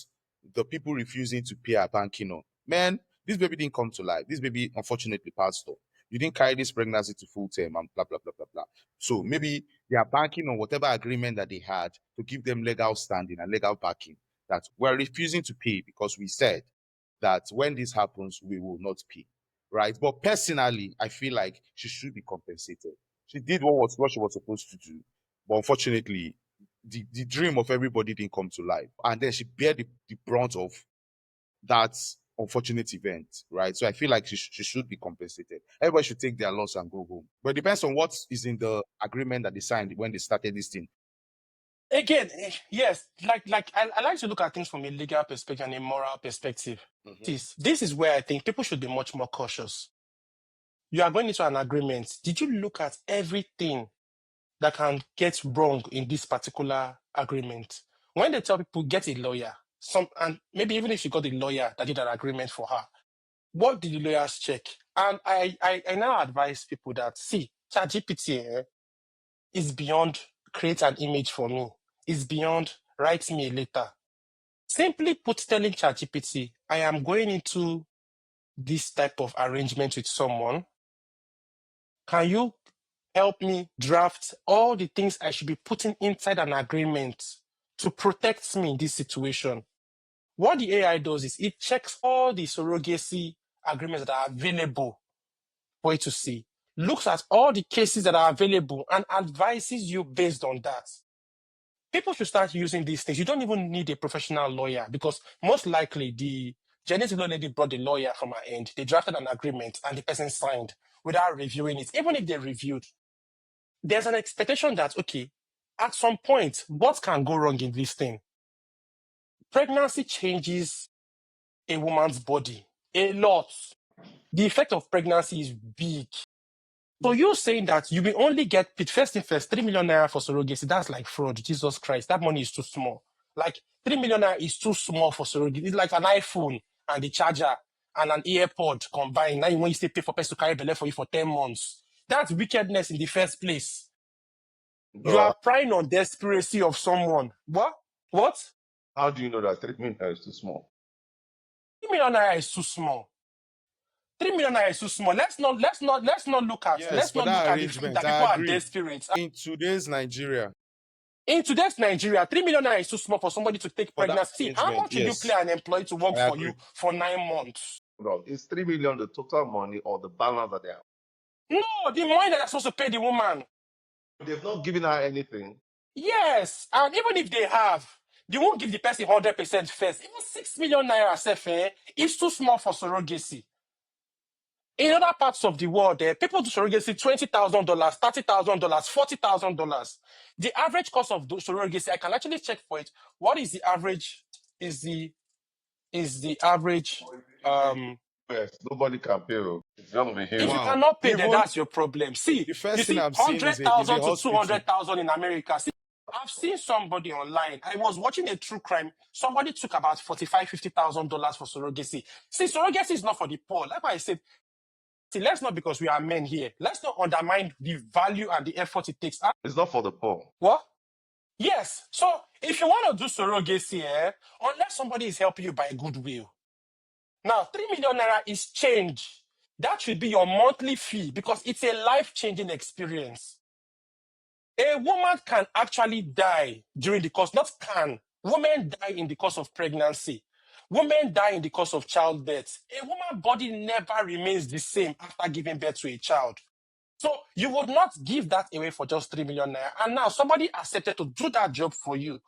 the people refusing to pay are banking on. Man, this baby didn't come to life. This baby unfortunately passed on. You didn't carry this pregnancy to full term and blah, blah, blah, blah, blah. So maybe they are banking on whatever agreement that they had to give them legal standing and legal backing, that we're refusing to pay because we said that when this happens, we will not pay, right? But personally, I feel like she should be compensated. She did what she was supposed to do. But unfortunately, the dream of everybody didn't come to life. And then she bear the brunt of that unfortunate event, right? So I feel like she should be compensated. Everybody should take their loss and go home. But it depends on what is in the agreement that they signed when they started this thing. Again, yes, I like to look at things from a legal perspective and a moral perspective. This is where I think people should be much more cautious. You are going into an agreement. Did you look at everything that can get wrong in this particular agreement? When they tell people get a lawyer, and maybe even if you got a lawyer that did an agreement for her, what did the lawyers check? And I now advise people that, see, ChatGPT is beyond create an image for me. It's beyond write me a letter. Simply put, telling ChatGPT, I am going into this type of arrangement with someone. Can you help me draft all the things I should be putting inside an agreement to protect me in this situation? What the AI does is it checks all the surrogacy agreements that are available for you to see, looks at all the cases that are available and advises you based on that. People should start using these things. You don't even need a professional lawyer because most likely the genetic law lady brought the lawyer from her end. They drafted an agreement and the person signed without reviewing it. Even if they reviewed, there's an expectation that, okay, at some point, what can go wrong in this thing? Pregnancy changes a woman's body a lot. The effect of pregnancy is big. So you're saying that you will only get paid first thing first, 3 million naira for surrogacy. That's like fraud. Jesus Christ. That money is too small. Like 3 million naira is too small for surrogacy. It's like an iPhone and the charger and an earpod combined. Now you want to pay for person to carry belly for you for 10 months. That's wickedness in the first place. You Bro, are prying on desperation of someone. What? What? how do you know that 3 million is too small? 3 million naira is too small. 3 million naira is too small. Let's not look at Yes, for that the fact arrangement, that people I are agree. desperate. In today's Nigeria, In today's Nigeria, 3 million naira is too small for somebody to take for that pregnancy. See, how arrangement, much did you yes, pay an employee to work I for agree. you for 9 months? Bro, is 3 million the total money or the balance that they have? No, the money that they're supposed to pay the woman. They've not given her anything. Yes, and even if they have, they won't give the person 100% first. Even 6 million naira self, is too small for surrogacy. In other parts of the world, people do surrogacy $20,000, $30,000, $40,000. The average cost of surrogacy, I can actually check for it. What is the average? Is the average? Yes, nobody can pay. It's gonna be huge. If you Wow. cannot pay, then Even that's your problem. See, the you first thing see, I'm seeing is a 100,000 to hospital. 200,000 in America. See, I've seen somebody online. I was watching a true crime. Somebody took about $45,000, $50,000 for surrogacy. See, surrogacy is not for the poor. Like I said, see, let's not, because we are men here, let's not undermine the value and the effort it takes. It's not for the poor. What? Yes. So if you want to do surrogacy, unless somebody is helping you by goodwill. Now, 3 million naira is change. That should be your monthly fee because it's a life-changing experience. A woman can actually die during the course, not can. Women die in the course of pregnancy. Women die in the course of childbirth. A woman's body never remains the same after giving birth to a child. So you would not give that away for just 3 million naira. And now somebody accepted to do that job for you.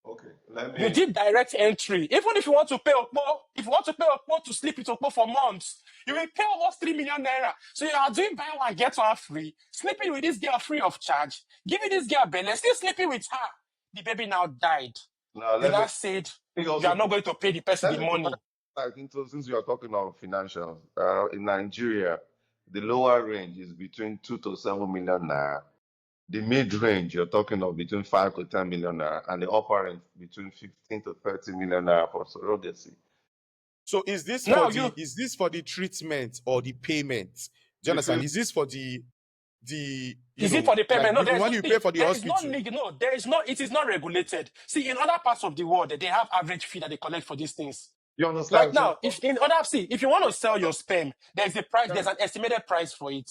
Okay, let You me. did direct entry. Even if you want to pay Okpo, if you want to pay Okpo to sleep with Okpo for months, you will pay almost 3 million naira. So you are doing buy one, get one free, sleeping with this girl free of charge, giving this girl belly, still sleeping with her. The baby now died. Now You let me. now said, He You also are not going to pay the person the let me money. provide, I think so, since we are talking of financials, in Nigeria, the lower range is between 2 to 7 million naira. The mid range, you're talking of between 5 to 10 million naira, and the upper range between 15 to 30 million naira for surrogacy. So is this Now for you the treatment or the payment? Do you understand? Between Is this for the is it for the like payment? No, the there is no one you pay see, for the there is no hospital? legal. No, there is no. It is not regulated. See, in other parts of the world, they have average fee that they collect for these things. you Like understand? So now, if in other see, if you want to sell because your sperm, there's a price. of, There's an estimated price for it.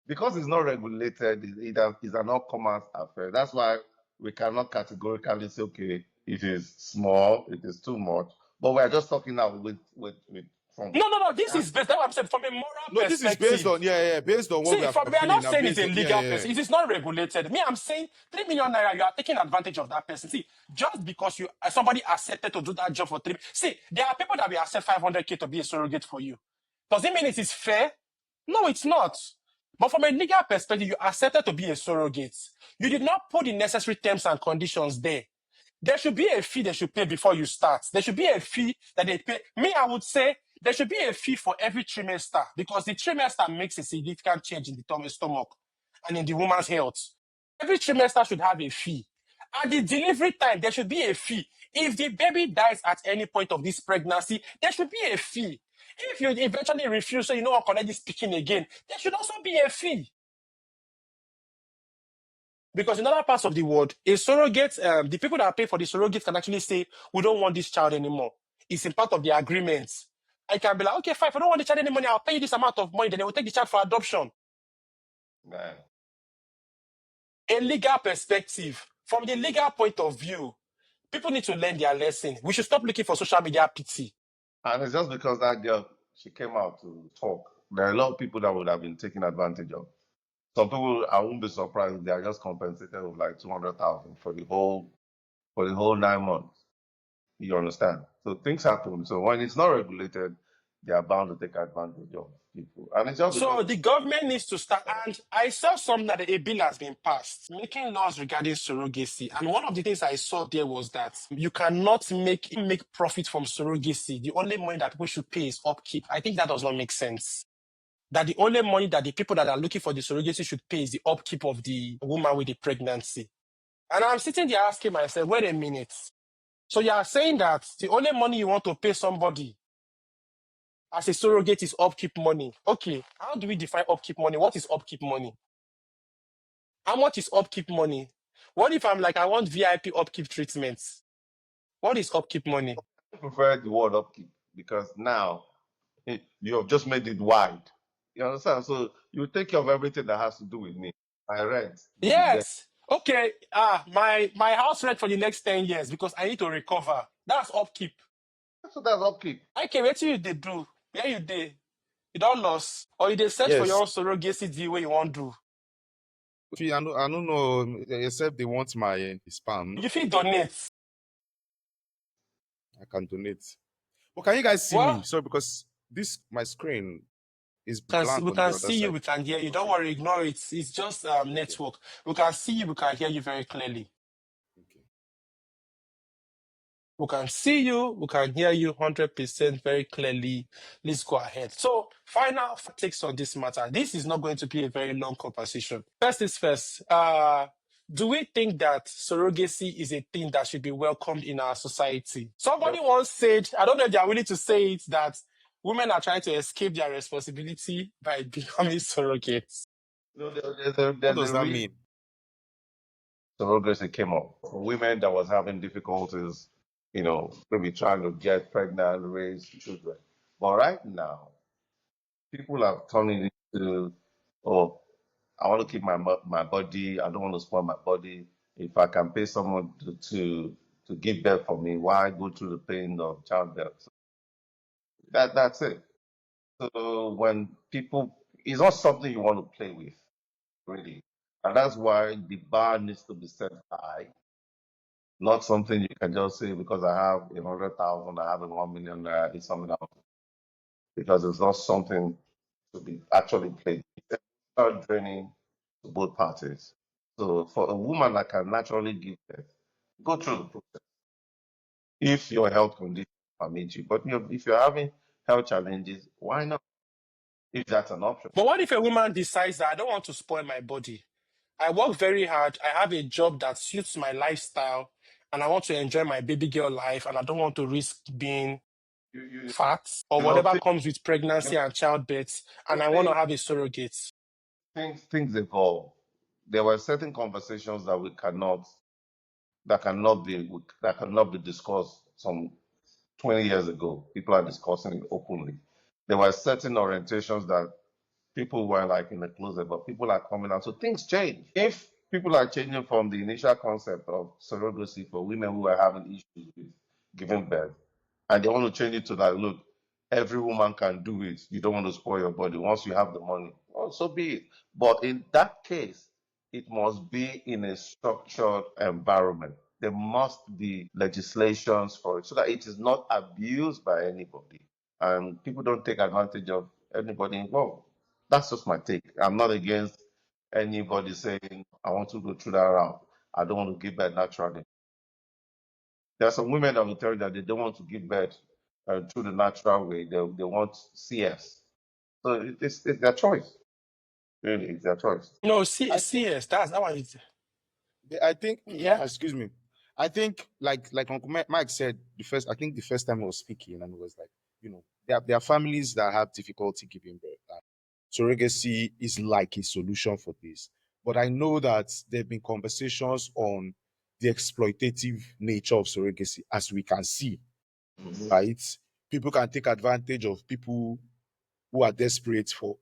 because it's not regulated, it's an all-commerce affair. That's why we cannot categorically say, okay, it is small, it is too much. But we're just talking now with from No, no, no. This is based. That's what I'm saying. From a moral No, this is based perspective, on based on what we see, are from we are not feeling and saying it's based a on legal person. It is not regulated. Me, I'm saying 3 million naira. You are taking advantage of that person. See, just because you somebody accepted to do that job for 3. See, there are people that will accept 500K to be a surrogate for you. Does it mean it is fair? No, it's not. But from a legal perspective, you accepted to be a surrogate. You did not put the necessary terms and conditions there. There should be a fee they should pay before you start. There should be a fee that they pay. Me, I would say there should be a fee for every trimester because the trimester makes a significant change in the stomach and in the woman's health. Every trimester should have a fee. At the delivery time, there should be a fee. If the baby dies at any point of this pregnancy, there should be a fee. If you eventually refuse, so you know what connect this speaking again, there should also be a fee. Because in other parts of the world, a surrogate, the people that pay for the surrogate can actually say, we don't want this child anymore. It's in part of the agreement. I can be like, okay, fine, if I don't want the child anymore, I'll pay you this amount of money, then they will take the child for adoption. man. A legal perspective, from the legal point of view, people need to learn their lesson. We should stop looking for social media pity. And it's just because that girl, she came out to talk. There are a lot of people that would have been taken advantage of. Some people, I won't be surprised if they are just compensated with like 200,000 for the whole 9 months. You understand? So things happen. So when it's not regulated, they are bound to take advantage of people. And it's just because So the government needs to start, and I saw something that a bill has been passed, making laws regarding surrogacy. And one of the things I saw there was that you cannot make profit from surrogacy. The only money that people should pay is upkeep. I think that does not make sense. That the only money that the people that are looking for the surrogacy should pay is the upkeep of the woman with the pregnancy. And I'm sitting there asking myself, wait a minute. So you are saying that the only money you want to pay somebody as a surrogate is upkeep money. Okay, how do we define upkeep money? What is upkeep money? How much is upkeep money? What if I'm like, I want VIP upkeep treatments? What is upkeep money? I prefer the word upkeep because now you have just made it wide. You understand? So you take care of everything that has to do with me. My rent, the Yes. Okay. My house rent for the next 10 years because I need to recover. That's upkeep. so that's upkeep. I can wait till you they do. Where you did. You don't lost. Or you they search for your Yes. own surrogacy deal where you want to do. I don't know, except they want my spam. You feel donate. I can donate. But can you guys see me? Well, Sorry, because this my screen is we blank on the can other see you, side. we can hear you. Don't Okay. worry, ignore it. It's just Okay. network. We can see you, we can hear you very clearly. Okay. We can see you, we can hear you 100% very clearly. Let's go ahead. So, final takes on this matter. This is not going to be a very long conversation. First is first. Do we think that surrogacy is a thing that should be welcomed in our society? Somebody once said, I don't know if they are willing to say it, that women are trying to escape their responsibility by becoming surrogates. You know, What there's does a that reason mean? surrogacy came up for women that was having difficulties, maybe trying to get pregnant, raise children. But right now, people are turning into, oh, I want to keep my body. I don't want to spoil my body. If I can pay someone to give birth for me, why go through the pain of childbirth? So that's it. So when people, it's not something you want to play with, really, and that's why the bar needs to be set high. Not something you can just say because I have 100,000, I have a 1 million, it's something else. Because it's not something to be actually played. It's not draining to both parties. So for a woman that can naturally give birth, go through the process. if your health condition permits you. But if you're having health challenges, why not? If that's an option. But what if a woman decides that I don't want to spoil my body? I work very hard. I have a job that suits my lifestyle, and I want to enjoy my baby girl life, and I don't want to risk being fat or You know, whatever comes with pregnancy and childbirth, and I want to things, have a surrogate. things evolve. There were certain conversations that that cannot be discussed some 20 years ago. People are discussing it openly. There were certain orientations that people were like in the closet, but people are coming out. So things change. If people are changing from the initial concept of surrogacy for women who are having issues with giving birth, and they want to change it to that, look, every woman can do it. You don't want to spoil your body. Once you have the money, well, so be it. But in that case, it must be in a structured environment. There must be legislations for it so that it is not abused by anybody and people don't take advantage of anybody involved. That's just my take. I'm not against anybody saying, I want to go through that route. I don't want to give birth naturally. There are some women that will tell you that they don't want to give birth through the natural way. They want CS. So it's their choice. Really, it's their choice. No, I think CS, that's that one. I think Yeah. excuse me. I think like Uncle Mike said the first time he was speaking and it was like, there are families that have difficulty giving birth. And surrogacy is like a solution for this. But I know that there have been conversations on the exploitative nature of surrogacy, as we can see, Mhm. right? People can take advantage of people who are desperate for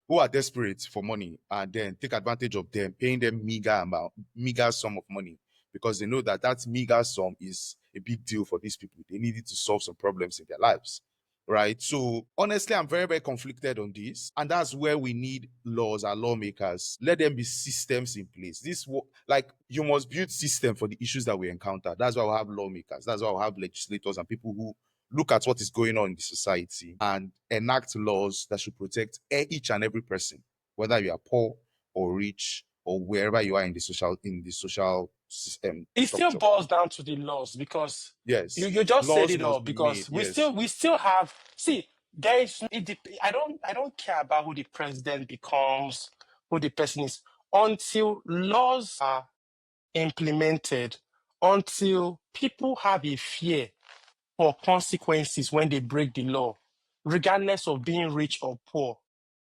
who are desperate for money and then take advantage of them, paying them meager sum of money because they know that that meager sum is a big deal for these people. They needed to solve some problems in their lives, right? So honestly, I'm very, very conflicted on this, and that's where we need laws and lawmakers. Let them be systems in place. Like you must build system for the issues that we encounter. That's why we have lawmakers. That's why we have legislators and people who look at what is going on in the society and enact laws that should protect each and every person, whether you are poor or rich or wherever you are in the social system It still structure. boils down to the laws because you, Yes, you just said laws it all must be made. because Yes, we still have there is I don't care about who the president becomes, who the person is, until laws are implemented, until people have a fear for consequences when they break the law, regardless of being rich or poor.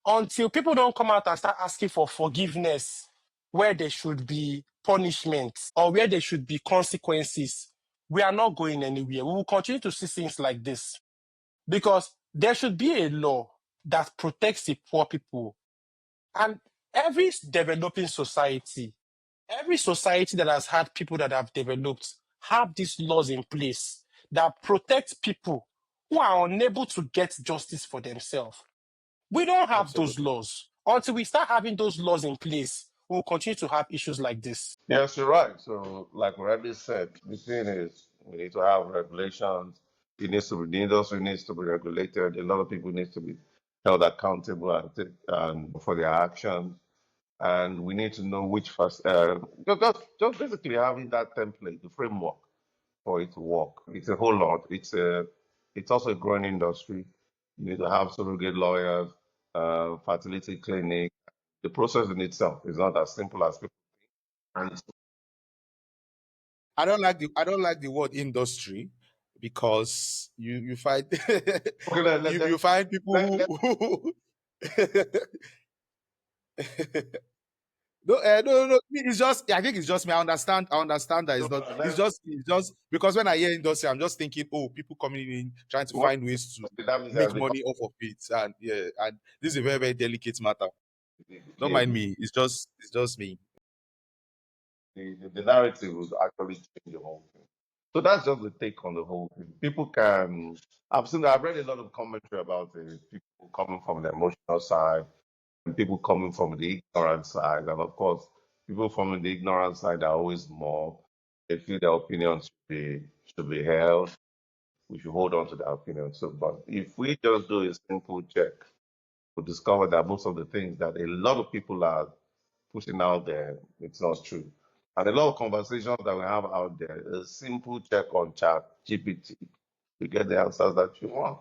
Until people don't come out and start asking for forgiveness where there should be punishment or where there should be consequences, we are not going anywhere. We will continue to see things like this because there should be a law that protects the poor people. And every developing society, every society that has had people that have developed have these laws in place that protect people who are unable to get justice for themselves. We don't have those absolutely. laws. Until we start having those laws in place, we'll continue to have issues like this. Yes, you're right. So, like already said, the thing is, we need to have regulations. The industry needs to be regulated. A lot of people need to be held accountable and for their actions. And we need to know which first, just basically having that template, the framework for it to work. It's a whole lot. It's also a growing industry. You need to have surrogate lawyers, fertility clinic. The process in itself is not as simple as people. And I don't like the word industry because you find okay, you find people let, who no, no. It's just. I think it's just me. I understand that no, it's not. let, It's just because when I hear industry, I'm just thinking, oh, people coming in trying to what find ways to that means make that money off of it, and yeah, and this is a very, very delicate matter. Don't mind the, me. It's just me. the narrative will actually change the whole thing. So that's just the take on the whole thing. People can. I've read a lot of commentary about it. People coming from the emotional side, and people coming from the ignorant side, and of course, people from the ignorant side are always more. They feel their opinions should be held. We should hold on to their opinions. So, but if we just do a simple check, we discover that most of the things that a lot of people are pushing out there, it's not true. And a lot of conversations that we have out there, a simple check on chat GPT, you get the answers that you want.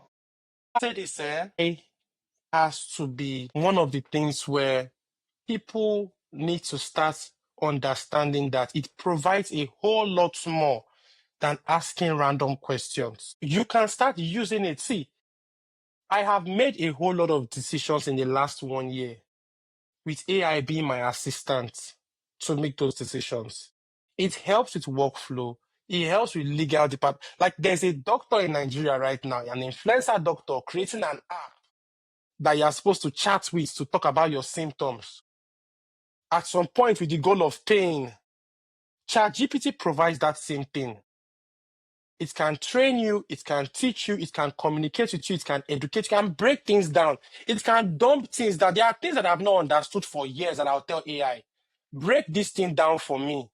I say this, it has to be one of the things where people need to start understanding that it provides a whole lot more than asking random questions. You can start using it. See, I have made a whole lot of decisions in the last 1 year with AI being my assistant to make those decisions. It helps with workflow. It helps with legal department. Like there's a doctor in Nigeria right now, an influencer doctor creating an app that you're supposed to chat with to talk about your symptoms. At some point, with the goal of paying, ChatGPT provides that same thing. It can train you, it can teach you, it can communicate with you, it can educate, it can break things down. It can dump things that there are things that I've not understood for years that I'll tell AI. Break this thing down for me.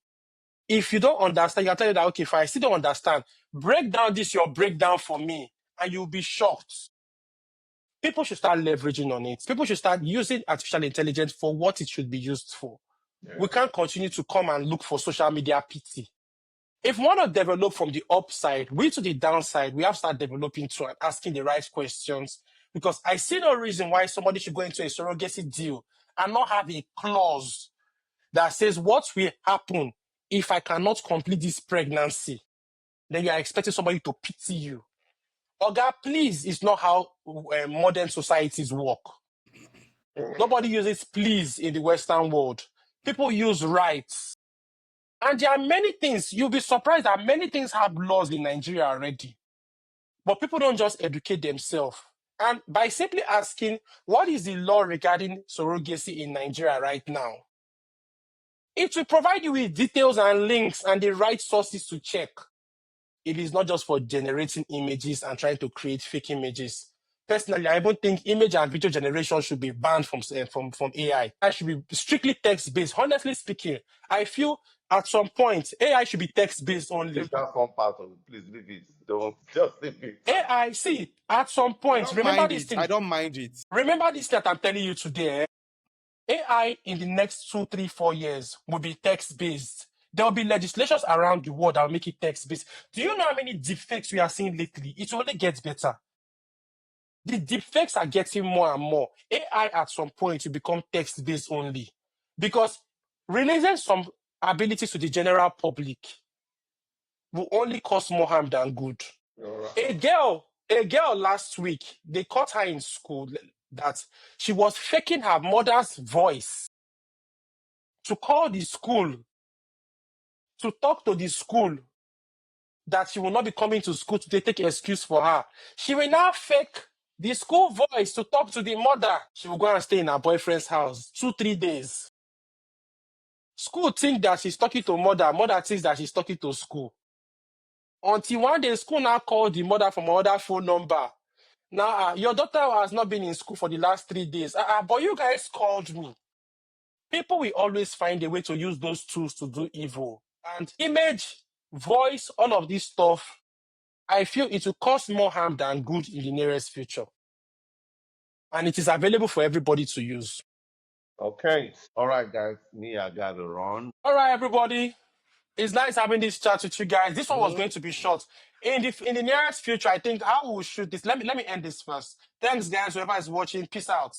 If you don't understand, you can tell you that, okay, if I still don't understand, break down this, your breakdown for me, and you'll be shocked. People should start leveraging on it. People should start using artificial intelligence for what it should be used for. Yeah. We can't continue to come and look for social media pity. If we want to develop from the upside, we to the downside, we have to start developing to and asking the right questions. Because I see no reason why somebody should go into a surrogacy deal and not have a clause that says what will happen if I cannot complete this pregnancy. Then you are expecting somebody to pity you. Oga, please, it's not how modern societies work. Nobody uses please in the Western world. People use rights. And there are many things, you'll be surprised that many things have laws in Nigeria already. But people don't just educate themselves. And by simply asking, what is the law regarding surrogacy in Nigeria right now? It will provide you with details and links and the right sources to check. It is not just for generating images and trying to create fake images. Personally, I don't think image and video generation should be banned from AI. I should be strictly text-based. Honestly speaking, I feel at some point, AI should be text-based only. Leave that one part of it. Please leave it. Don't just leave it. AI, see, at some point, remember this thing. I don't mind it. Remember this that I'm telling you today. AI in the next 2, 3, 4 years will be text-based. There will be legislations around the world that will make it text-based. Do you know how many deepfakes we are seeing lately? It only gets better. The deepfakes are getting more and more. AI at some point will become text-based only. Because releasing some abilities to the general public will only cause more harm than good. A girl last week, they caught her in school that she was faking her mother's voice to call the school, to talk to the school that she will not be coming to school to take an excuse for her. She will now fake the school voice to talk to the mother. She will go and stay in her boyfriend's house 2, 3 days. School think that she's talking to mother. Mother thinks that she's talking to school. Until one day, school now called the mother from another phone number. Now, your daughter has not been in school for the last 3 days. But you guys called me. People will always find a way to use those tools to do evil. And image, voice, all of this stuff, I feel it will cause more harm than good in the nearest future. And it is available for everybody to use. Okay. All right, guys. Me, I got to run. All right, everybody. It's nice having this chat with you guys. This one was going to be short. In the nearest future, I think I will shoot this. Let me end this first. Thanks, guys, whoever is watching. Peace out.